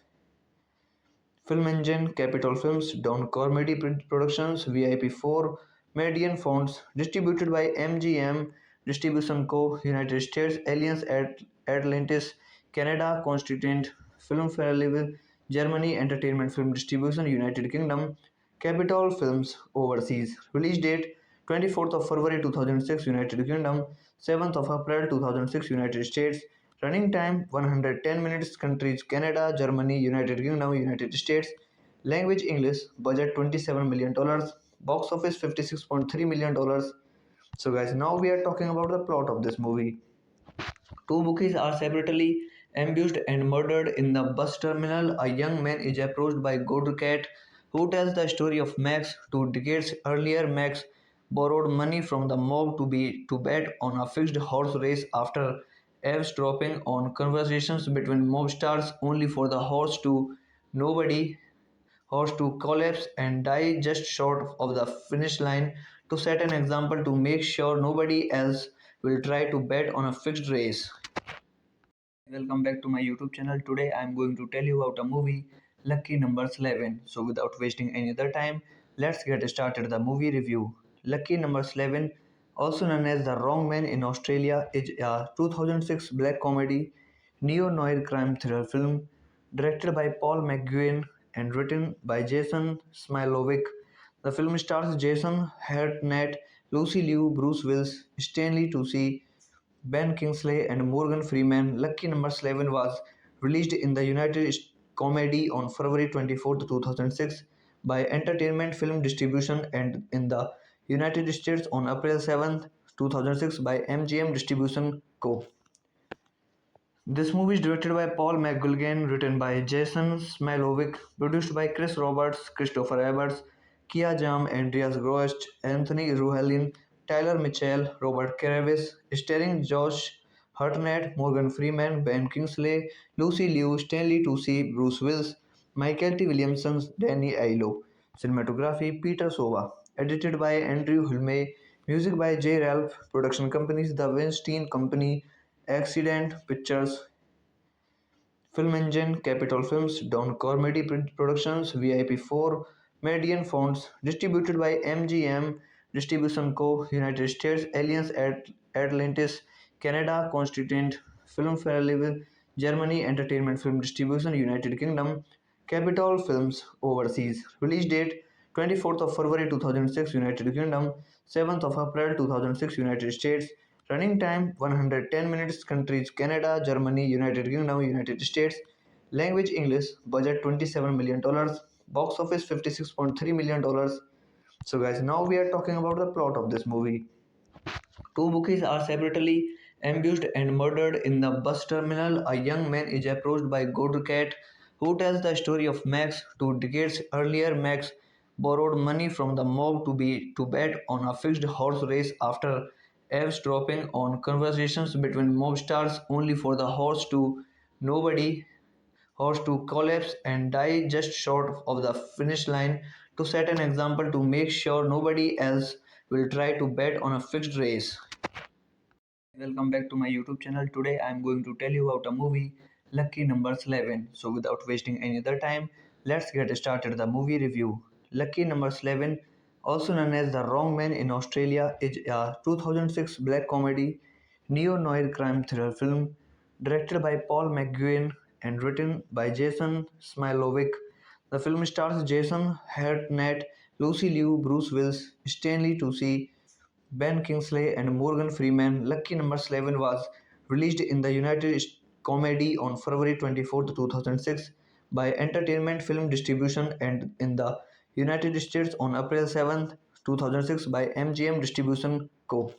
Film Engine, Capitol Films, Don Comedy Productions, VIP4, Median Fonts, distributed by MGM Distribution Co., United States, Alliance Atlantis, Canada, Constituent Film Festival, Germany, Entertainment Film Distribution, United Kingdom, Capitol Films Overseas. Release date 24th of February 2006, United Kingdom, 7th of April 2006, United States. Running time 110 minutes. Countries Canada, Germany, United Kingdom, United States. Language English. Budget $27 million. Box office $56.3 million. So guys, now we are talking about the plot of this movie. Two bookies are separately ambushed and murdered in the bus terminal. A young man is approached by Godcat, who tells the story of Max. 2 decades earlier, Max borrowed money from the mob to bet on a fixed horse race after eavesdropping on conversations between mobsters, only for the nobody horse to collapse and die just short of the finish line, to set an example to make sure nobody else will try to bet on a fixed race. Welcome back to my YouTube channel. Today I am going to tell you about a movie, Lucky Numbers 11. So without wasting any other time, let's get started the movie review. Lucky Numbers 11, also known as The Wrong Man in Australia, is a 2006 black comedy neo-noir crime thriller film directed by Paul McGuinn and written by Jason Smilovic. The film stars Jason Hartnett, Lucy Liu, Bruce Willis, Stanley Tucci, Ben Kingsley, and Morgan Freeman. Lucky Number 11 was released in the United States comedy on February 24th, 2006 by Entertainment Film Distribution and in the United States on April 7th, 2006 by MGM Distribution Co. This movie is directed by Paul McGuigan, written by Jason Smilovic, produced by Chris Roberts, Christopher Evans, Kia Jam, Andreas Grost, Anthony Ruhelin, Tyler Mitchell, Robert Caravis, starring Josh Hartnett, Morgan Freeman, Ben Kingsley, Lucy Liu, Stanley Tucci, Bruce Willis, Michael T. Williamson, Danny Aiello. Cinematography Peter Sova. Edited by Andrew Hulme. Music by J. Ralph. Production companies The Weinstein Company, Accident Pictures, Film Engine, Capitol Films, Don Comedy Productions, VIP4, Median Fonts, distributed by MGM Distribution Co., United States, Alliance Atlantis, Canada, Constituent Film Festival, Germany, Entertainment Film Distribution, United Kingdom, Capitol Films Overseas. Release date 24th of February 2006, United Kingdom, 7th of April 2006, United States. Running time 110 minutes. Countries Canada, Germany, United Kingdom, United States. Language English. Budget $27 million. Box office $56.3 million. So guys, now we are talking about the plot of this movie. Two bookies are separately ambushed and murdered in the bus terminal. A young man is approached by Godcat, who tells the story of Max. 2 decades earlier, Max borrowed money from the mob to bet on a fixed horse race after eavesdropping on conversations between mobsters, only for the nobody horse to collapse and die just short of the finish line, to set an example to make sure nobody else will try to bet on a fixed race. Welcome back to my YouTube channel. Today I am going to tell you about a movie, Lucky Numbers 11. So without wasting any other time, let's get started the movie review. Lucky Numbers 11, also known as The Wrong Man in Australia, is a 2006 black comedy neo-noir crime thriller film directed by Paul McGuinn and written by Jason Smilovic. The film stars Jason Hartnett, Lucy Liu, Bruce Willis, Stanley Tucci, Ben Kingsley and Morgan Freeman, Lucky Number 11 was released in the United States comedy on February 24, 2006 by Entertainment Film Distribution and in the United States on April 7, 2006 by MGM Distribution Co.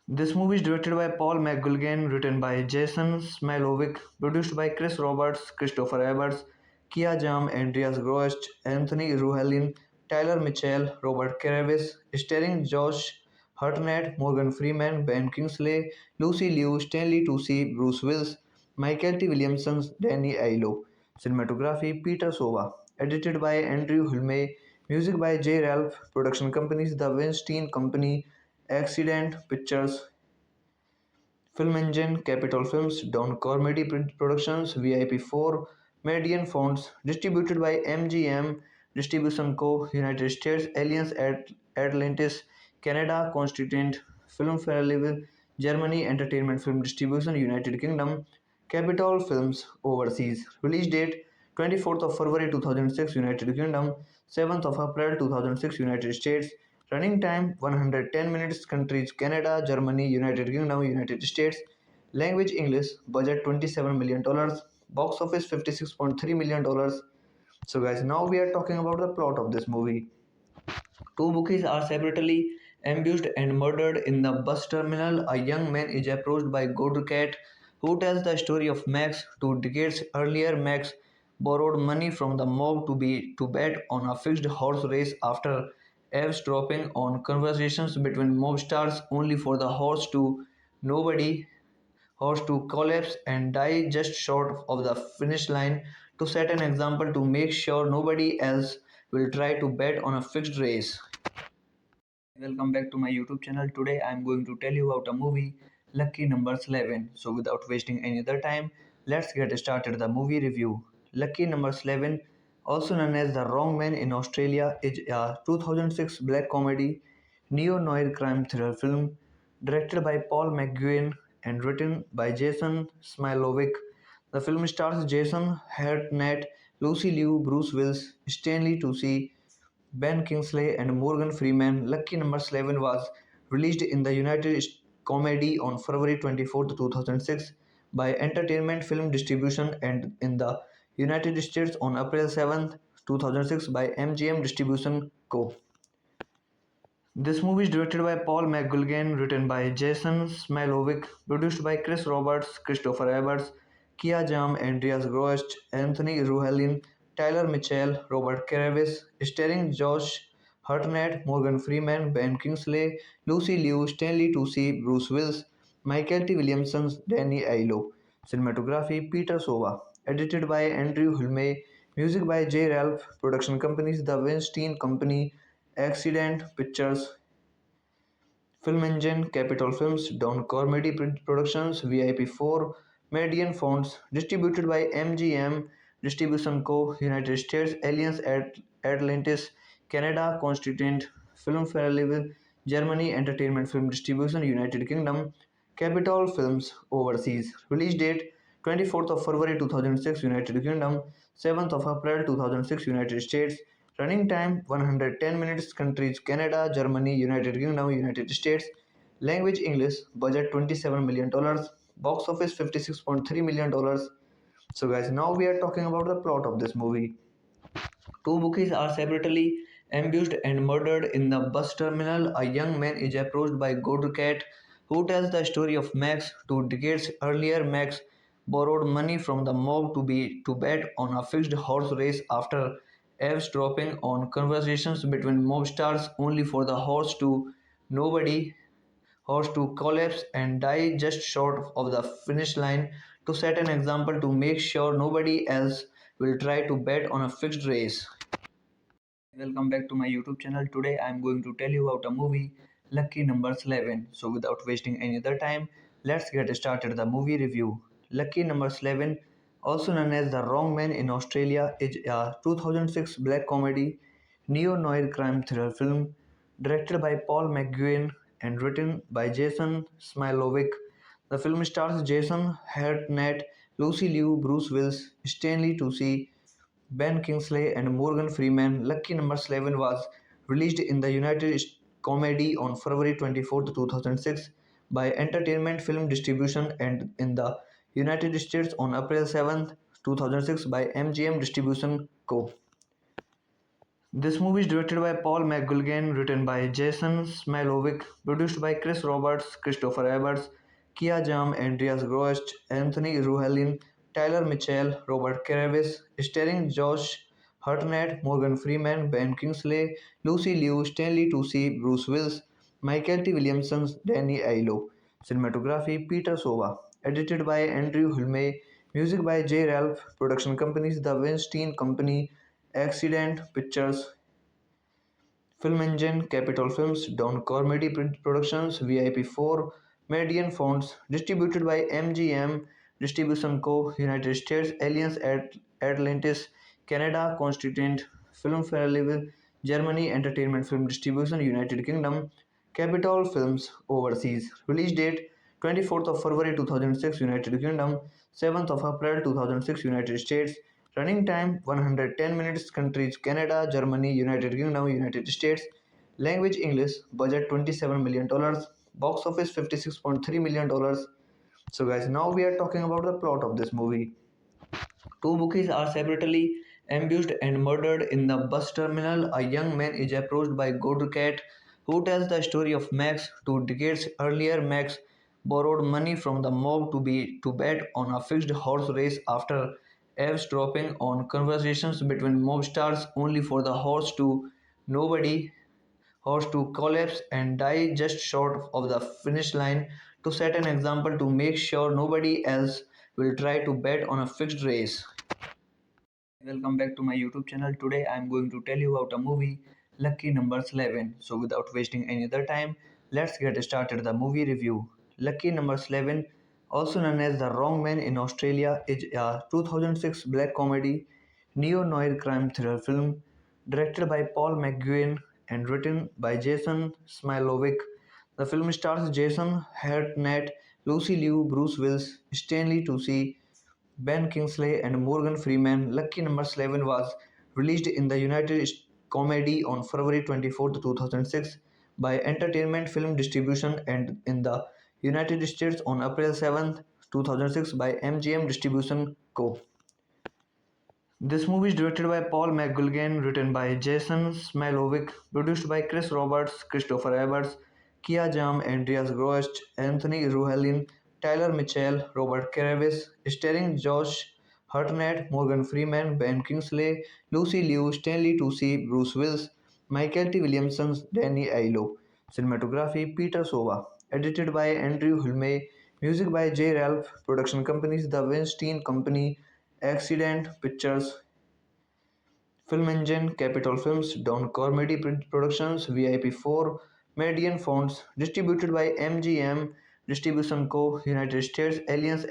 This movie is directed by Paul McGuigan, written by Jason Smilovic, produced by Chris Roberts, Christopher Evans, Kia Jam, Andreas Grost, Anthony Ruhelin, Tyler Mitchell, Robert Kravis, starring Josh Hartnett, Morgan Freeman, Ben Kingsley, Lucy Liu, Stanley Tucci, Bruce Willis, Michael T. Williamson, Danny Aiello. Cinematography Peter Sova. Edited by Andrew Hulme. Music by J. Ralph. Production companies The Weinstein Company, Accident Pictures, Film Engine, Capitol Films, Don Comedy Productions, VIP4, Median Fonts, distributed by MGM Distribution Co., United States, Alliance Atlantis, Canada, Constituent Film Festival, Germany, Entertainment Film Distribution, United Kingdom, Capitol Films Overseas. Release date 24th of February 2006, United Kingdom, 7th of April 2006, United States. Running time 110 minutes. Countries Canada, Germany, United Kingdom, United States. Language English. Budget $27 million. Box office $56.3 million. So guys, now we are talking about the plot of this movie. Two bookies are separately ambushed and murdered in the bus terminal. A young man is approached by Godcat, who tells the story of Max. 2 decades earlier, Max borrowed money from the mob to bet on a fixed horse race after eavesdropping on conversations between mob stars, only for the nobody horse to collapse and die just short of the finish line, to set an example to make sure nobody else will try to bet on a fixed race. Welcome back to my YouTube channel. Today I am going to tell you about a movie, Lucky Numbers 11. So without wasting any other time, let's get started the movie review. Lucky Numbers 11, also known as The Wrong Man in Australia, is a 2006 black comedy neo-noir crime thriller film directed by Paul McGuinn and written by Jason Smilovic. The film stars Jason Hartnett, Lucy Liu, Bruce Willis, Stanley Tucci, Ben Kingsley and Morgan Freeman. Lucky Number 11 was released in the United States comedy on February 24, 2006 by Entertainment Film Distribution and in the United States on April 7, 2006 by MGM Distribution Co. This movie is directed by Paul McGuigan, written by Jason Smilovic, produced by Chris Roberts, Christopher Evans, Kia Jam, Andreas Grost, Anthony Ruhelin, Tyler Mitchell, Robert Kravis, starring Josh Hartnett, Morgan Freeman, Ben Kingsley, Lucy Liu, Stanley Tucci, Bruce Willis, Michael T. Williamson, Danny Aiello. Cinematography Peter Sova. Edited by Andrew Hulme. Music by J. Ralph. Production companies The Weinstein Company, Accident Pictures, Film Engine, Capitol Films, Don Comedy Productions, VIP4, Median Fonts, distributed by MGM Distribution Co., United States, Alliance Atlantis, Canada, Constituent Film Festival, Germany, Entertainment Film Distribution, United Kingdom, Capitol Films Overseas. Release date 24th of February 2006, United Kingdom, 7th of April 2006, United States. Running time 110 minutes. Countries Canada, Germany, United Kingdom, United States. Language English. Budget $27 million. Box office $56.3 million. So guys, now we are talking about the plot of this movie. Two bookies are separately ambushed and murdered in the bus terminal. A young man is approached by Godcat, who tells the story of Max. 2 decades earlier, Max borrowed money from the mob to bet on a fixed horse race after eavesdropping on conversations between mob stars, only for the nobody horse to collapse and die just short of the finish line, to set an example to make sure nobody else will try to bet on a fixed race. Welcome back to my YouTube channel. Today I am going to tell you about a movie, Lucky Numbers 11. So without wasting any other time, let's get started the movie review. Lucky Numbers 11, also known as The Wrong Man in Australia, is a 2006 black comedy neo-noir crime thriller film directed by Paul McGuinn and written by Jason Smilovic. The film stars Jason Hartnett, Lucy Liu, Bruce Willis, Stanley Tucci, Ben Kingsley and Morgan Freeman. Lucky Number 11 was released in the United States comedy on February 24th, 2006 by Entertainment Film Distribution and in the United States on April 7th, 2006 by MGM Distribution Co. This movie is directed by Paul McGuigan, written by Jason Smilovic, produced by Chris Roberts, Christopher Everts, Kia Jam, Andreas Grost, Anthony Ruhelin, Tyler Mitchell, Robert Caravis, starring Josh Hartnett, Morgan Freeman, Ben Kingsley, Lucy Liu, Stanley Tucci, Bruce Willis, Michael T. Williamson, Danny Aiello. Cinematography Peter Sova. Edited by Andrew Hulme. Music by J. Ralph. Production companies The Weinstein Company, Accident Pictures, Film Engine, Capitol Films, Don Comedy Productions, VIP4, Median Fonts, distributed by MGM Distribution Co., United States, Alliance Atlantis, Canada, Constituent Film Festival, Germany, Entertainment Film Distribution, United Kingdom, Capitol Films Overseas. Release date 24th of February 2006, United Kingdom, 7th of April 2006, United States. Running time 110 minutes. Countries Canada, Germany, United Kingdom, United States. Language English. Budget $27 million. Box office $56.3 million. So guys, now we are talking about the plot of this movie. Two bookies are separately ambushed and murdered in the bus terminal. A young man is approached by Gordon Cat, who tells the story of Max. 2 decades earlier, Max borrowed money from the mob to bet on a fixed horse race after eavesdropping on conversations between mobsters, only for the nobody horse to collapse and die just short of the finish line, to set an example to make sure nobody else will try to bet on a fixed race. Welcome back to my YouTube channel. Today I am going to tell you about a movie, Lucky Numbers 11. So without wasting any other time, let's get started the movie review. Lucky Numbers 11, also known as The Wrong Man in Australia, is a 2006 black comedy neo-noir crime thriller film directed by Paul McGuinn and written by Jason Smilovic. The film stars Jason Hartnett, Lucy Liu, Bruce Willis, Stanley Tucci, Ben Kingsley and Morgan Freeman. Lucky Number 11 was released in the United States comedy on February 24th, 2006 by Entertainment Film Distribution and in the United States on April 7th, 2006 by MGM Distribution Co. This movie is directed by Paul McGuigan, written by Jason Smilovic, produced by Chris Roberts, Christopher Everts, Kia Jam, Andreas Grost, Anthony Ruhelin, Tyler Mitchell, Robert Caravis, starring Josh Hartnett, Morgan Freeman, Ben Kingsley, Lucy Liu, Stanley Tucci, Bruce Willis, Michael T. Williamson, Danny Aiello. Cinematography Peter Sova. Edited by Andrew Hulme. Music by J. Ralph. Production companies The Weinstein Company, Accident Pictures, Film Engine, Capitol Films, Don Comedy Productions, VIP4, Median Fonts, distributed by MGM Distribution Co., United States, Alliance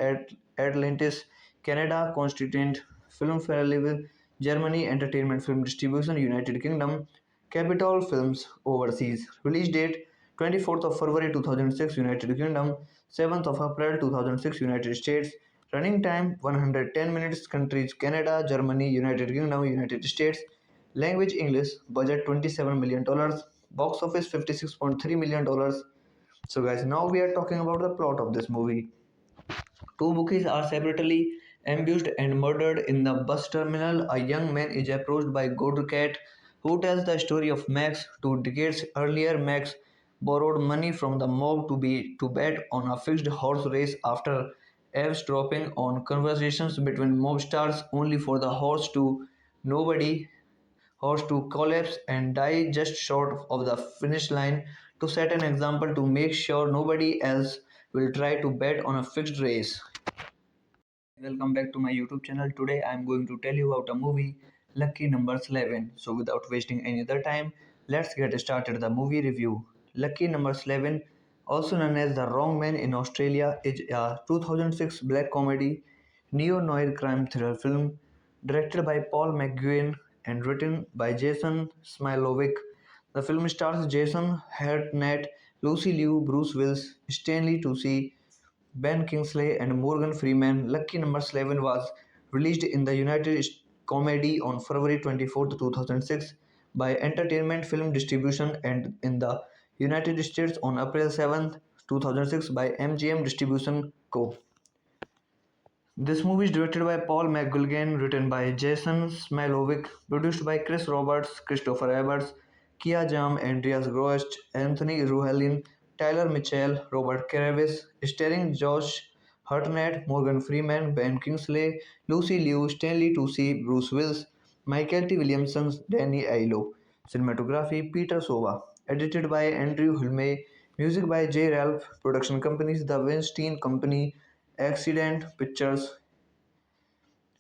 Atlantis, Canada, Constituent Film Festival, Germany, Entertainment Film Distribution, United Kingdom, Capitol Films Overseas. Release date 24th of February 2006, United Kingdom, 7th of April 2006, United States. Running time 110 minutes. Countries Canada, Germany, United Kingdom, United States. Language English. Budget $27 million. Box office $56.3 million. So guys, now we are talking about the plot of this movie. Two bookies are separately ambushed and murdered in the bus terminal. A young man is approached by Gordon Cat, who tells the story of Max. 2 decades earlier, Max borrowed money from the mob to bet on a fixed horse race after eavesdropping on conversations between mobsters, only for the nobody horse to collapse and die just short of the finish line, to set an example to make sure nobody else will try to bet on a fixed race. Welcome back to my YouTube channel. Today I am going to tell you about a movie, Lucky Numbers 11. So without wasting any other time, let's get started the movie review. Lucky Numbers 11, also known as The Wrong Man in Australia, is a 2006 black comedy neo-noir crime thriller film directed by Paul McGuinn and written by Jason Smilovic. The film stars Jason Hartnett, Lucy Liu, Bruce Willis, Stanley Tucci, Ben Kingsley and Morgan Freeman. Lucky Number 11 was released in the United States comedy on February 24th, 2006 by Entertainment Film Distribution and in the United States on April 7th, 2006 by MGM Distribution Co. This movie is directed by Paul McGuigan, written by Jason Smilovic, produced by Chris Roberts, Christopher Evans, Kia Jam, Andreas Grost, Anthony Ruhelin, Tyler Mitchell, Robert Caravis, starring Josh Hartnett, Morgan Freeman, Ben Kingsley, Lucy Liu, Stanley Tucci, Bruce Willis, Michael T. Williamson, Danny Aiello. Cinematography Peter Sova. Edited by Andrew Hulme. Music by J. Ralph. Production companies The Weinstein Company, Accident Pictures,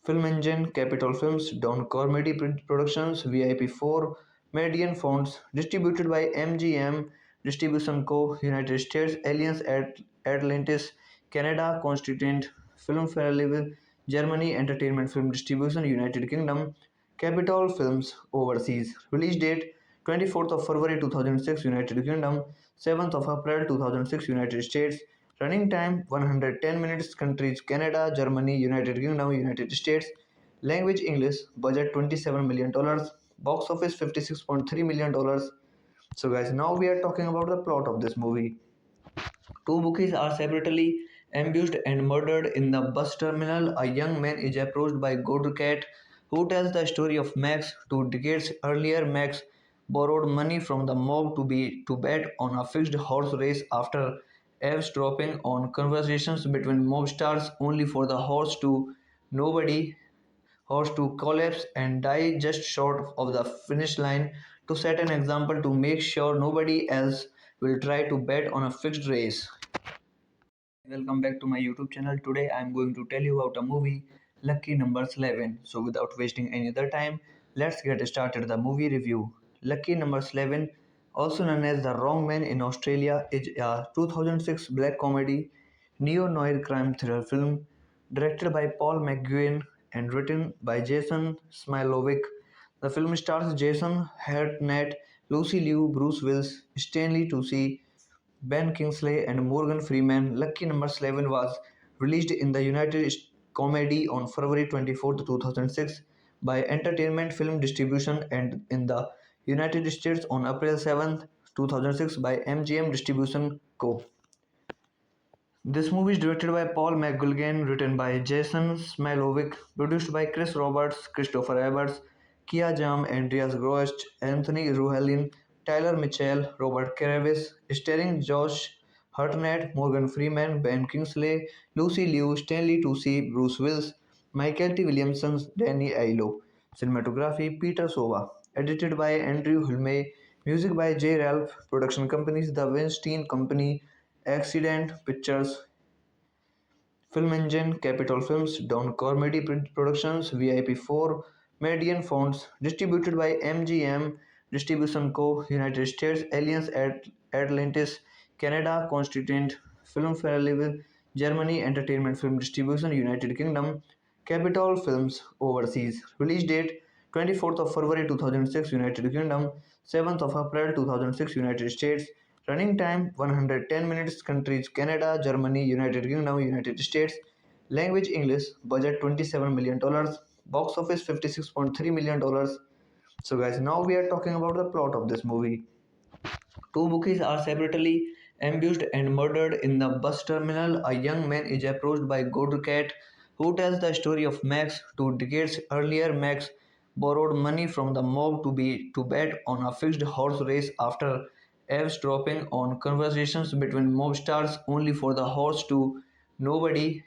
Film Engine, Capitol Films, Don Comedy Productions, VIP4, Median Fonts, distributed by MGM Distribution Co., United States, Alliance Atlantis, Canada, Constituent Film Festival, Germany, Entertainment Film Distribution, United Kingdom, Capitol Films Overseas. Release date 24th of February 2006, United Kingdom, 7th of April 2006, United States. Running time 110 minutes. Countries Canada, Germany, United Kingdom, United States. Language English. Budget $27 million. Box office $56.3 million. So guys, now we are talking about the plot of this movie. Two bookies are separately ambushed and murdered in the bus terminal. A young man is approached by Godcat, who tells the story of Max. 2 decades earlier, Max borrowed money from the mob to bet on a fixed horse race after eavesdropping on conversations between mob stars, only for the nobody horse to collapse and die just short of the finish line, to set an example to make sure nobody else will try to bet on a fixed race. Welcome back to my YouTube channel. Today I am going to tell you about a movie, Lucky Numbers 11. So without wasting any other time, let's get started the movie review. Lucky Numbers 11, also known as The Wrong Man in Australia, is a 2006 black comedy neo-noir crime thriller film directed by Paul McGuinn and written by Jason Smilovic. The film stars Jason Hartnett, Lucy Liu, Bruce Willis, Stanley Tucci, Ben Kingsley and Morgan Freeman. Lucky Number 11 was released in the United States comedy on February 24th, 2006 by Entertainment Film Distribution and in the United States on April 7th, 2006 by MGM Distribution Co. This movie is directed by Paul McGuigan, written by Jason Smilovic, produced by Chris Roberts, Christopher Evans, Kia Jam, Andreas Grost, Anthony Ruhelin, Tyler Mitchell, Robert Caravis, starring Josh Hartnett, Morgan Freeman, Ben Kingsley, Lucy Liu, Stanley Tucci, Bruce Willis, Michael T. Williamson, Danny Aiello. Cinematography Peter Sova. Edited by Andrew Hulme. Music by J. Ralph. Production companies The Weinstein Company, Accident Pictures, Film Engine, Capitol Films, Don Comedy Productions, VIP4, Median Fonts, distributed by MGM Distribution Co., United States, Alliance Atlantis, Canada, Constituent Film Festival, Germany, Entertainment Film Distribution, United Kingdom, Capitol Films Overseas. Release date 24th of February 2006, United Kingdom, 7th of April 2006, United States. Running time 110 minutes. Countries Canada, Germany, United Kingdom, United States. Language English. Budget $27 million. Box office $56.3 million. So guys, now we are talking about the plot of this movie. Two bookies are separately ambushed and murdered in the bus terminal. A young man is approached by Godcat, who tells the story of Max. 2 decades earlier, Max borrowed money from the mob to bet on a fixed horse race after eavesdropping on conversations between mob stars, only for the nobody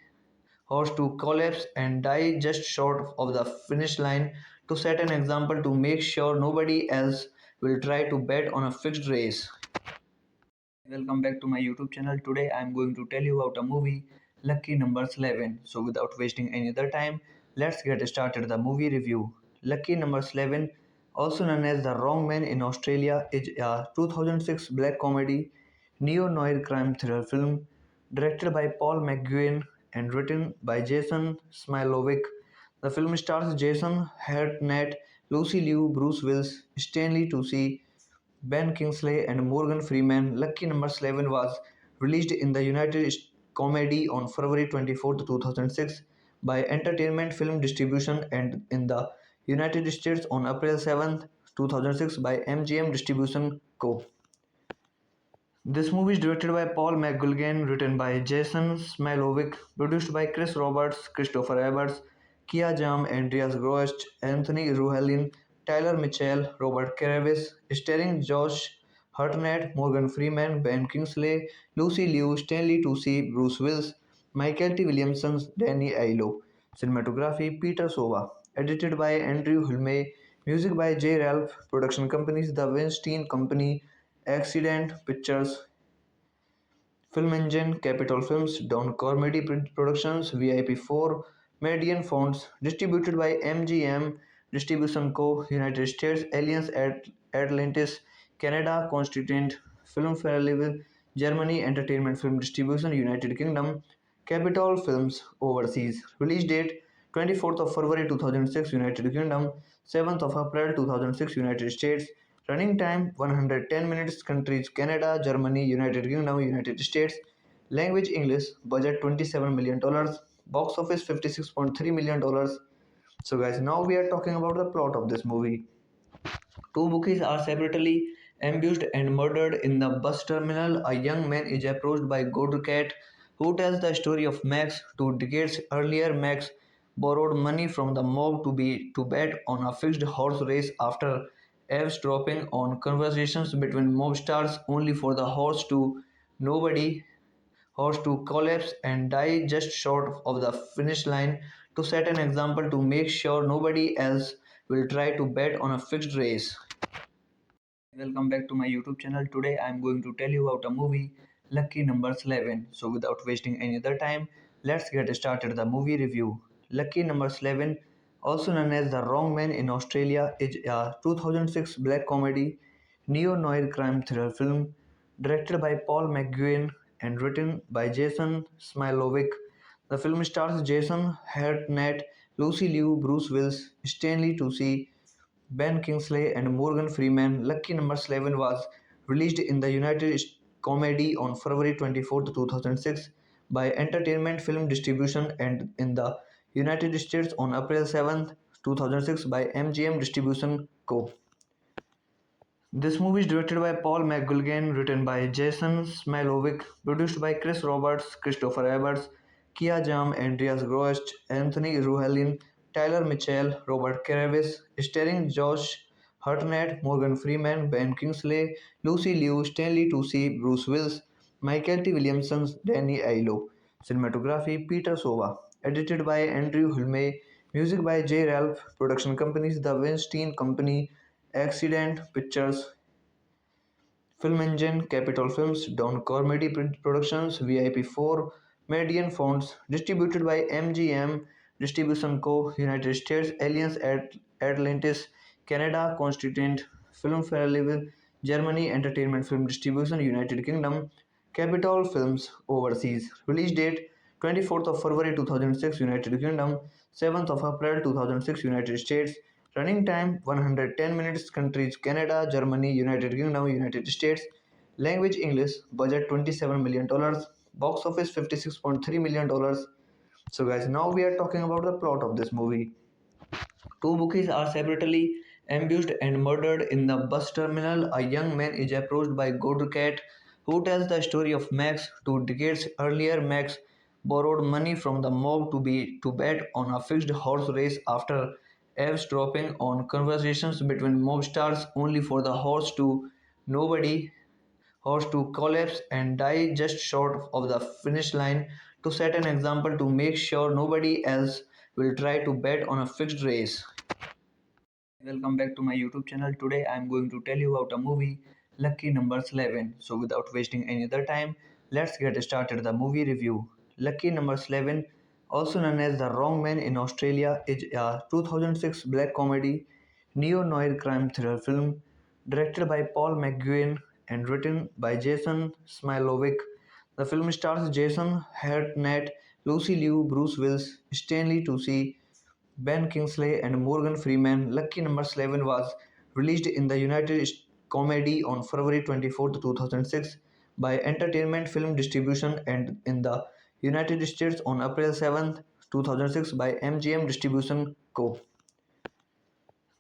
horse to collapse and die just short of the finish line, to set an example to make sure nobody else will try to bet on a fixed race. Welcome back to my YouTube channel. Today I am going to tell you about a movie, Lucky Numbers 11. So without wasting any other time, let's get started the movie review. Lucky Numbers 11, also known as The Wrong Man in Australia, is a 2006 black comedy neo-noir crime thriller film directed by Paul McGuinn and written by Jason Smilovic. The film stars Jason Hartnett, Lucy Liu, Bruce Willis, Stanley Tucci, Ben Kingsley and Morgan Freeman. Lucky Number 11 was released in the United States comedy on February 24th, 2006 by Entertainment Film Distribution and in the United States on April 7th, 2006 by MGM Distribution Co. This movie is directed by Paul McGuigan, written by Jason Smilovic, produced by Chris Roberts, Christopher Evans, Kia Jam, Andreas Grost, Anthony Ruhelin, Tyler Mitchell, Robert Caravis, starring Josh Hartnett, Morgan Freeman, Ben Kingsley, Lucy Liu, Stanley Tucci, Bruce Willis, Michael T. Williamson, Danny Aiello. Cinematography Peter Sova. Edited by Andrew Hulme. Music by J. Ralph. Production companies The Weinstein Company, Accident Pictures, Film Engine, Capitol Films, Don Comedy Productions, VIP4, Median Fonts, distributed by MGM Distribution Co., United States, Alliance Atlantis, Canada, Constituent Film Festival, Germany, Entertainment Film Distribution, United Kingdom, Capitol Films Overseas. Release date 24th of February 2006, United Kingdom, 7th of April 2006, United States. Running time 110 minutes. Countries Canada, Germany, United Kingdom, United States. Language English. Budget $27 million. Box office $56.3 million. So guys, now we are talking about the plot of this movie. Two bookies are separately ambushed and murdered in the bus terminal. A young man is approached by Godcat, who tells the story of Max. 2 decades earlier, Max borrowed money from the mob to bet on a fixed horse race after eavesdropping on conversations between mob stars, only for the nobody horse to collapse and die just short of the finish line, to set an example to make sure nobody else will try to bet on a fixed race. Welcome back to my YouTube channel. Today I am going to tell you about a movie, Lucky Numbers 11. So without wasting any other time, let's get started the movie review. Lucky Numbers 11, also known as The Wrong Man in Australia, is a 2006 black comedy neo-noir crime thriller film directed by Paul McGuinn and written by Jason Smilovic. The film stars Jason Hartnett, Lucy Liu, Bruce Willis, Stanley Tucci, Ben Kingsley and Morgan Freeman. Lucky Number 11 was released in the United States comedy on February 24, 2006 by Entertainment Film Distribution and in the United States on April 7, 2006 by MGM Distribution Co. This movie is directed by Paul McGuigan, written by Jason Smilovic, produced by Chris Roberts, Christopher Evans, Kia Jam, Andreas Grost, Anthony Ruhelin, Tyler Mitchell, Robert Caravis, starring Josh Hartnett, Morgan Freeman, Ben Kingsley, Lucy Liu, Stanley Tucci, Bruce Willis, Michael T. Williamson, Danny Aiello. Cinematography Peter Sova. Edited by Andrew Hulme. Music by J. Ralph. Production companies The Weinstein Company, Accident Pictures, Film Engine, Capitol Films, Don Comedy Productions, VIP4, Median Fonts, distributed by MGM Distribution Co., United States, Alliance Atlantis, Canada, Constituent Film Festival, Germany, Entertainment Film Distribution, United Kingdom, Capitol Films Overseas. Release date 24th of February 2006, United Kingdom, 7th of April 2006, United States. Running time 110 minutes. Countries Canada, Germany, United Kingdom, United States. Language English. Budget $27 million. Box office $56.3 million. So guys, now we are talking about the plot of this movie. Two bookies are separately ambushed and murdered in the bus terminal. A young man is approached by Godcat, who tells the story of Max. 2 decades earlier, Max borrowed money from the mob to bet on a fixed horse race after eavesdropping on conversations between mob stars, only for the nobody horse to collapse and die just short of the finish line, to set an example to make sure nobody else will try to bet on a fixed race. Welcome back to my YouTube channel. Today I am going to tell you about a movie, Lucky Numbers 11. So without wasting any other time, let's get started the movie review. Lucky Numbers 11, also known as The Wrong Man in Australia, is a 2006 black comedy neo-noir crime thriller film directed by Paul McGuinn and written by Jason Smilovic. The film stars Jason Hartnett, Lucy Liu, Bruce Willis, Stanley Tucci, Ben Kingsley and Morgan Freeman. Lucky Number 11 was released in the United States comedy on February 24, 2006 by Entertainment Film Distribution and in the United States on April 7, 2006 by MGM Distribution Co.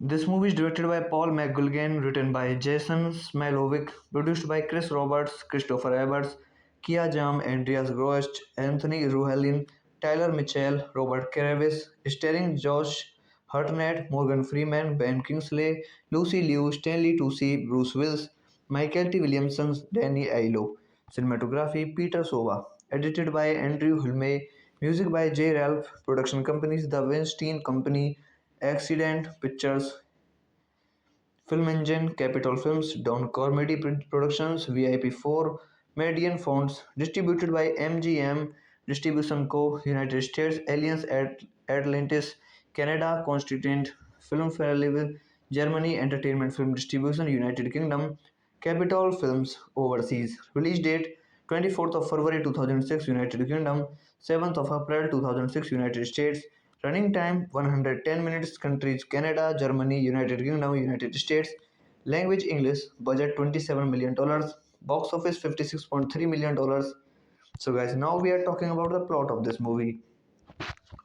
This movie is directed by Paul McGuigan, written by Jason Smilovic, produced by Chris Roberts, Christopher Evans, Kia Jam, Andreas Grost, Anthony Ruhelin, Tyler Mitchell, Robert Caravis, starring Josh Hartnett, Morgan Freeman, Ben Kingsley, Lucy Liu, Stanley Tucci, Bruce Willis, Michael T. Williamson, Danny Aiello. Cinematography Peter Sova. Edited by Andrew Hulme. Music by J. Ralph. Production companies The Weinstein Company, Accident Pictures, Film Engine, Capitol Films, Don Comedy Productions, VIP4, Median Fonts, distributed by MGM Distribution Co., United States, Alliance Atlantis, Canada, Constituent Film Festival, Germany, Entertainment Film Distribution, United Kingdom, Capitol Films Overseas. Release date 24th of February 2006, United Kingdom, 7th of April 2006, United States. Running time 110 minutes. Countries Canada, Germany, United Kingdom, United States. Language English. Budget $27 million. Box office $56.3 million. So guys, now we are talking about the plot of this movie.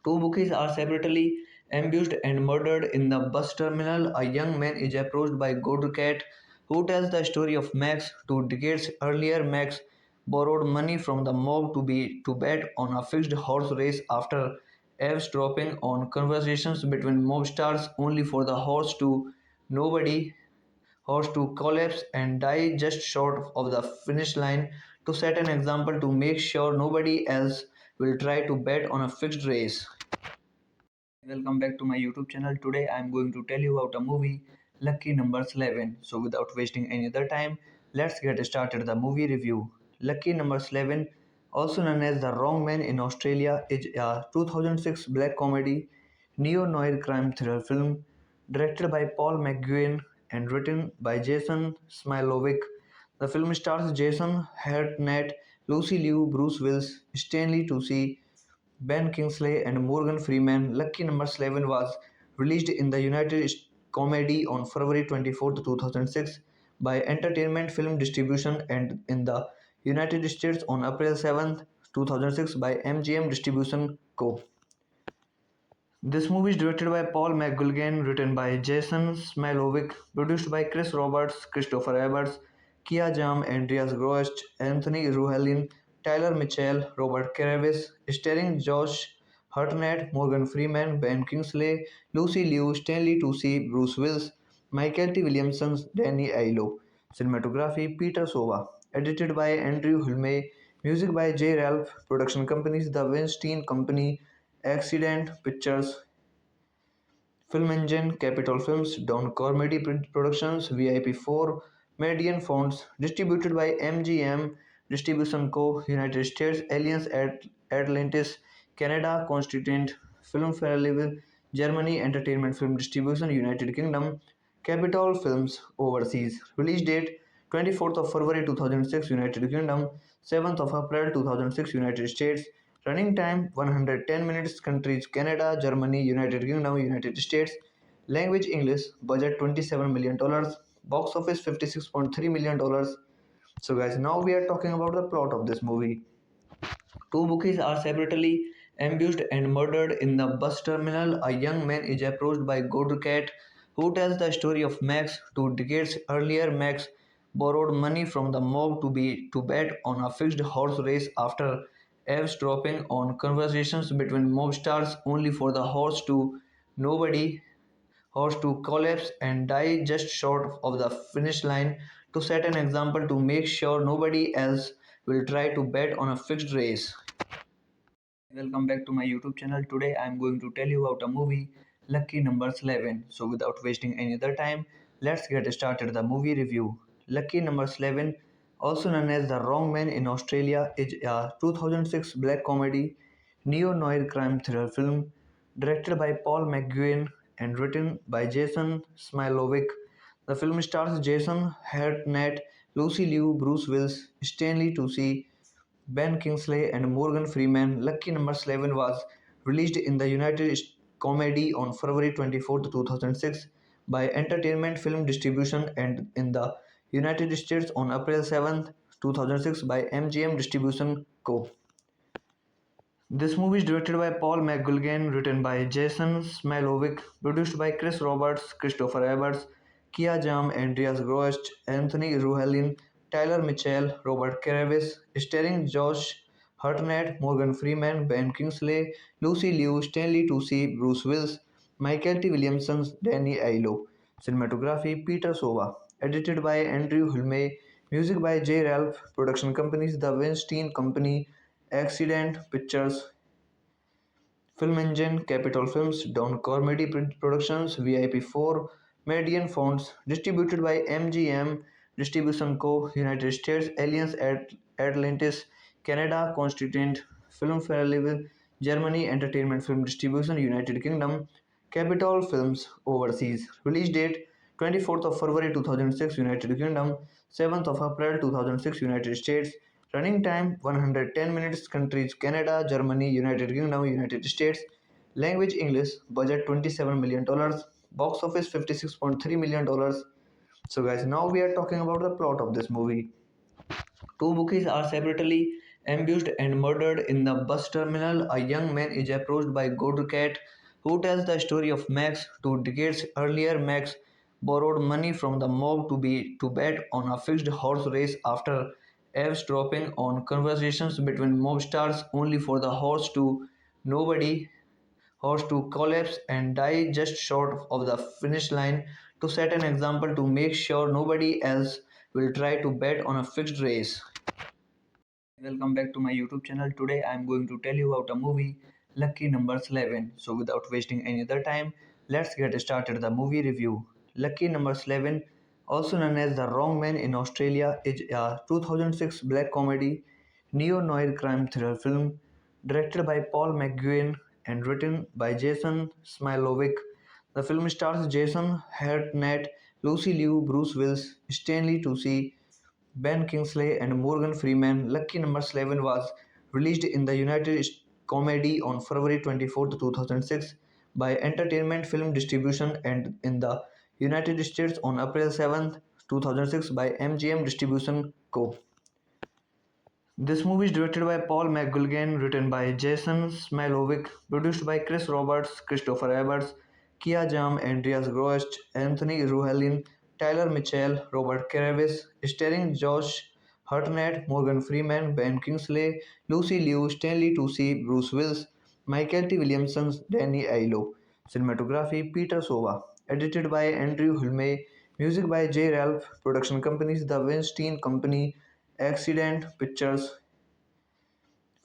Two bookies are separately ambushed and murdered in the bus terminal. A young man is approached by Godcat, who tells the story of Max. 2 decades earlier, Max borrowed money from the mob to bet on a fixed horse race after eavesdropping on conversations between mob stars, only for the nobody horse to collapse and die just short of the finish line, to set an example to make sure nobody else will try to bet on a fixed race. Welcome back to my YouTube channel. Today I am going to tell you about a movie, Lucky Numbers 11. So without wasting any other time, let's get started the movie review. Lucky Numbers 11, also known as The Wrong Man in Australia, is a 2006 black comedy neo-noir crime thriller film directed by Paul McGuinn and written by Jason Smilovic. The film stars Jason Hartnett, Lucy Liu, Bruce Willis, Stanley Tucci, Ben Kingsley and Morgan Freeman. Lucky Number 11 was released in the United States comedy on February 24, 2006 by Entertainment Film Distribution and in the United States on April 7, 2006 by MGM Distribution Co. This movie is directed by Paul McGuigan, written by Jason Smilovic, produced by Chris Roberts, Christopher Evans, Kia Jam, Andreas Grost, Anthony Ruhelin, Tyler Mitchell, Robert Caravis, starring Josh Hartnett, Morgan Freeman, Ben Kingsley, Lucy Liu, Stanley Tucci, Bruce Willis, Michael T. Williamson, Danny Aiello. Cinematography Peter Sova. Edited by Andrew Hulme. Music by J. Ralph. Production companies The Weinstein Company, Accident Pictures, Film Engine, Capitol Films, Don Comedy Productions, VIP4, Median Fonts, distributed by MGM Distribution Co., United States, Alliance Atlantis, Canada, Constituent Film Festival, Germany, Entertainment Film Distribution, United Kingdom, Capitol Films Overseas. Release date 24th of February 2006, United Kingdom, 7th of April 2006, United States. Running time 110 minutes. Countries Canada, Germany, United Kingdom, United States. Language English. Budget $27 million. Box office $56.3 million. So guys, now we are talking about the plot of this movie. Two bookies are separately ambushed and murdered in the bus terminal. A young man is approached by Godcat, who tells the story of Max. 2 decades earlier, Max borrowed money from the mob to bet on a fixed horse race after eavesdropping on conversations between mob stars, only for the nobody horse to collapse and die just short of the finish line, to set an example to make sure nobody else will try to bet on a fixed race. Welcome back to my YouTube channel. Today I am going to tell you about a movie, Lucky Numbers 11. So without wasting any other time, let's get started the movie review. Lucky Numbers 11, also known as The Wrong Man in Australia, is a 2006 black comedy neo-noir crime thriller film directed by Paul McGuinn and written by Jason Smilovic. The film stars Jason Hartnett, Lucy Liu, Bruce Willis, Stanley Tucci, Ben Kingsley and Morgan Freeman. Lucky Number 11 was released in the United States comedy on February 24, 2006 by Entertainment Film Distribution and in the United States on April 7, 2006 by MGM Distribution Co. This movie is directed by Paul McGuigan, written by Jason Smilovic, produced by Chris Roberts, Christopher Everts, Kia Jam, Andreas Grost, Anthony Ruhelin, Tyler Mitchell, Robert Caravis, starring Josh Hartnett, Morgan Freeman, Ben Kingsley, Lucy Liu, Stanley Tucci, Bruce Willis, Michael T. Williamson, Danny Aiello. Cinematography Peter Sova. Edited by Andrew Hulme. Music by J. Ralph. Production companies The Weinstein Company, Accident Pictures, Film Engine, Capitol Films, Don Comedy Productions, VIP4, Median Fonts, distributed by MGM Distribution Co., United States, Alliance Atlantis, Canada, Constituent Film Festival, Germany, Entertainment Film Distribution, United Kingdom, Capitol Films Overseas. Release date 24th of February 2006, United Kingdom, 7th of April 2006, United States. Running time 110 minutes. Countries Canada, Germany, United Kingdom, United States. Language English. Budget $27 million. Box office $56.3 million. So guys, now we are talking about the plot of this movie. Two bookies are separately ambushed and murdered in the bus terminal. A young man is approached by Godcat, who tells the story of Max. 2 decades earlier, Max borrowed money from the mob to bet on a fixed horse race after eavesdropping on conversations between mob stars, only for the nobody horse to collapse and die just short of the finish line, to set an example to make sure nobody else will try to bet on a fixed race. Welcome back to my YouTube channel. Today I am going to tell you about a movie, Lucky Numbers 11. So without wasting any other time, let's get started the movie review. Lucky Numbers 11, also known as The Wrong Man in Australia, is a 2006 black comedy neo-noir crime thriller film directed by Paul McGuinn and written by Jason Smilovic. The film stars Jason Hartnett, Lucy Liu, Bruce Willis, Stanley Tucci, Ben Kingsley and Morgan Freeman. Lucky Number 11 was released in the United States comedy on February 24, 2006 by Entertainment Film Distribution and in the United States on April 7, 2006 by MGM Distribution Co. This movie is directed by Paul McGuigan, written by Jason Smilovic, produced by Chris Roberts, Christopher Everts, Kia Jam, Andreas Grost, Anthony Ruhelin, Tyler Mitchell, Robert Caravis, starring Josh Hartnett, Morgan Freeman, Ben Kingsley, Lucy Liu, Stanley Tucci, Bruce Willis, Michael T. Williamson, Danny Aiello. Cinematography Peter Sova. Edited by Andrew Hulme. Music by J. Ralph. Production companies The Weinstein Company, Accident Pictures,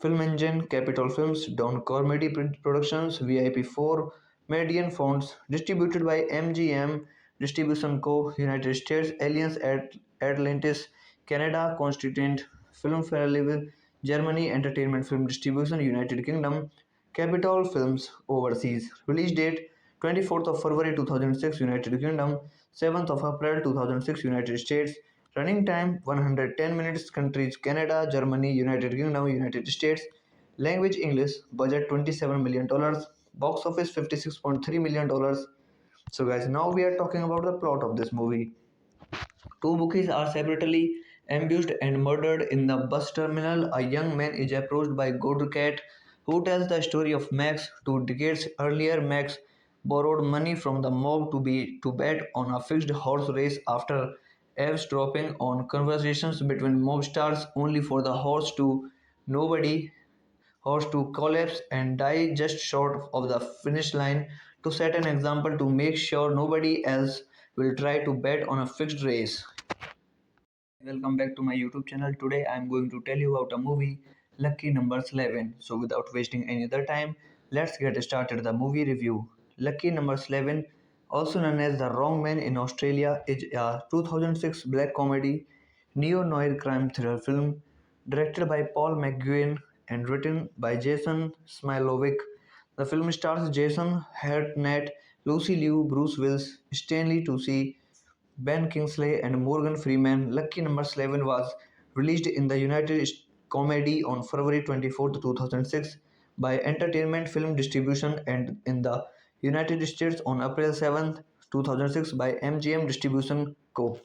Film Engine, Capitol Films, Don Comedy Productions, VIP4, Median Fonts, distributed by MGM Distribution Co., United States, Alliance Atlantis, Canada, Constituent Film Festival, Germany, Entertainment Film Distribution, United Kingdom, Capitol Films Overseas. Release date 24th of February 2006, United Kingdom, 7th of April 2006, United States. Running time 110 minutes. Countries Canada, Germany, United Kingdom, United States. Language English. Budget $27 million. Box office $56.3 million. So guys, now we are talking about the plot of this movie. Two bookies are separately ambushed and murdered in the bus terminal. A young man is approached by Godcat, who tells the story of Max. 2 decades earlier, Max borrowed money from the mob to bet on a fixed horse race after eavesdropping on conversations between mob stars, only for the nobody horse to collapse and die just short of the finish line, to set an example to make sure nobody else will try to bet on a fixed race. Welcome back to my YouTube channel. Today I am going to tell you about a movie, Lucky Numbers 11. So without wasting any other time, let's get started the movie review. Lucky Numbers 11, also known as The Wrong Man in Australia, is a 2006 black comedy neo-noir crime thriller film directed by Paul McGuinn and written by Jason Smilovic. The film stars Jason Hartnett, Lucy Liu, Bruce Willis, Stanley Tucci, Ben Kingsley and Morgan Freeman. Lucky Number 11 was released in the United States comedy on February 24, 2006 by Entertainment Film Distribution and in the United States on April 7, 2006 by MGM Distribution Co.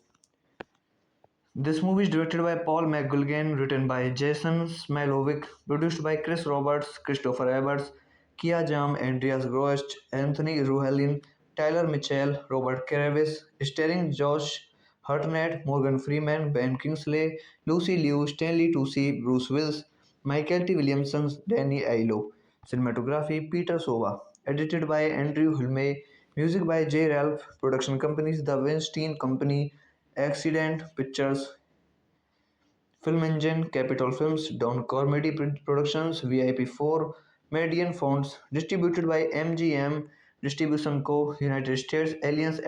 This movie is directed by Paul McGuigan, written by Jason Smilovic, produced by Chris Roberts, Christopher Evans, Kia Jam, Andreas Grost, Anthony Ruhelin, Tyler Mitchell, Robert Caravis, starring Josh Hartnett, Morgan Freeman, Ben Kingsley, Lucy Liu, Stanley Tucci, Bruce Willis, Michael T. Williamson, Danny Aiello. Cinematography Peter Sova. Edited by Andrew Hulme. Music by J. Ralph. Production companies The Weinstein Company, Accident Pictures, Film Engine, Capitol Films, Don Comedy Productions, VIP4, Median Fonts, distributed by MGM Distribution Co., United States, Alliance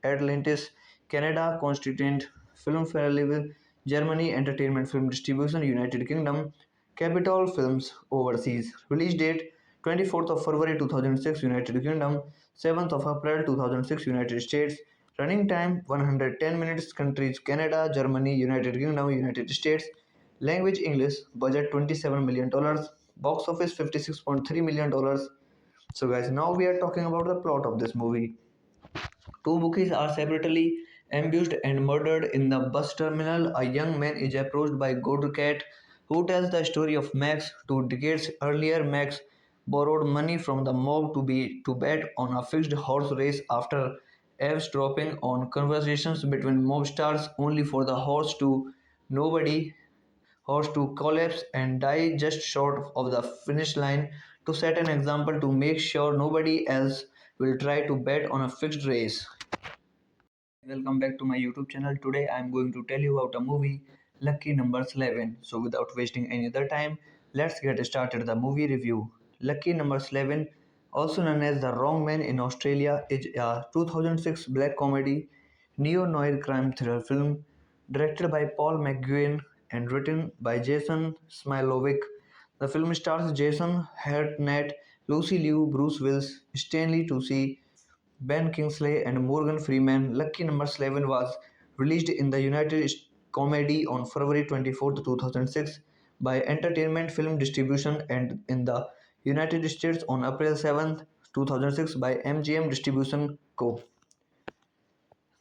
Atlantis, Canada, Constituent Film Festival, Germany, Entertainment Film Distribution, United Kingdom, Capitol Films Overseas. Release date 24th of February 2006, United Kingdom, 7th of April 2006, United States. Running time 110 minutes. Countries Canada, Germany, United Kingdom, United States. Language English. Budget $27 million. Box office $56.3 million. So guys, now we are talking about the plot of this movie. Two bookies are separately ambushed and murdered in the bus terminal. A young man is approached by Godcat, who tells the story of Max. 2 decades earlier, Max borrowed money from the mob to bet on a fixed horse race after eavesdropping on conversations between mob stars, only for the nobody horse to collapse and die just short of the finish line, to set an example to make sure nobody else will try to bet on a fixed race. Welcome back to my YouTube channel. Today I am going to tell you about a movie, Lucky Numbers 11. So without wasting any other time, let's get started the movie review. Lucky Numbers 11, also known as The Wrong Man in Australia, is a 2006 black comedy neo-noir crime thriller film directed by Paul McGuinn and written by Jason Smilovic. The film stars Jason Hartnett, Lucy Liu, Bruce Willis, Stanley Tucci, Ben Kingsley and Morgan Freeman. Lucky Number 11 was released in the United States comedy on February 24, 2006 by Entertainment Film Distribution and in the United States on April 7, 2006 by MGM Distribution Co.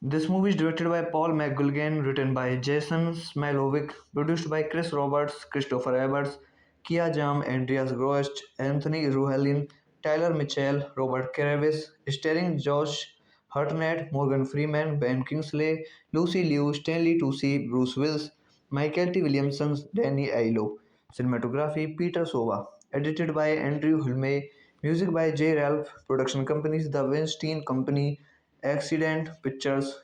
This movie is directed by Paul McGuigan, written by Jason Smilovic, produced by Chris Roberts, Christopher Evans, Kia Jam, Andreas Grost, Anthony Ruhelin, Tyler Mitchell, Robert Caravis, starring Josh Hartnett, Morgan Freeman, Ben Kingsley, Lucy Liu, Stanley Tucci, Bruce Willis, Michael T. Williamson, Danny Aiello. Cinematography Peter Sova. Edited by Andrew Hulme. Music by J. Ralph. Production companies The Weinstein Company, Accident Pictures,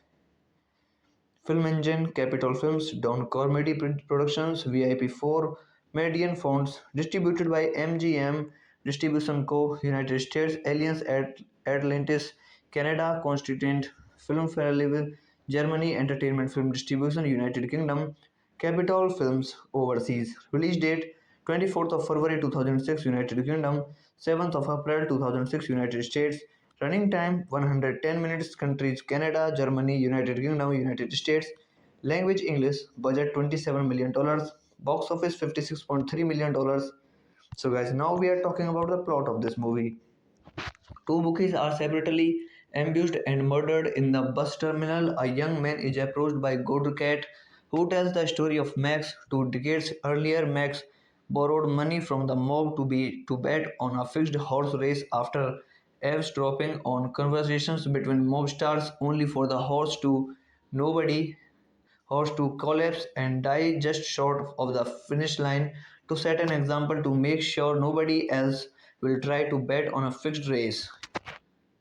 Film Engine, Capitol Films, Don Comedy Productions, VIP4, Median Fonts, distributed by MGM Distribution Co., United States, Alliance Atlantis, Canada, Constituent Film Festival, Germany, Entertainment Film Distribution, United Kingdom, Capitol Films Overseas. Release date 24th of February 2006, United Kingdom, 7th of April 2006, United States. Running time 110 minutes. Countries Canada, Germany, United Kingdom, United States. Language English. Budget $27 million. Box office $56.3 million. So guys, now we are talking about the plot of this movie. Two bookies are separately ambushed and murdered in the bus terminal. A young man is approached by Godcat, who tells the story of Max. 2 decades earlier, Max borrowed money from the mob to bet on a fixed horse race after eavesdropping on conversations between mob stars, only for the nobody horse to collapse and die just short of the finish line, to set an example to make sure nobody else will try to bet on a fixed race.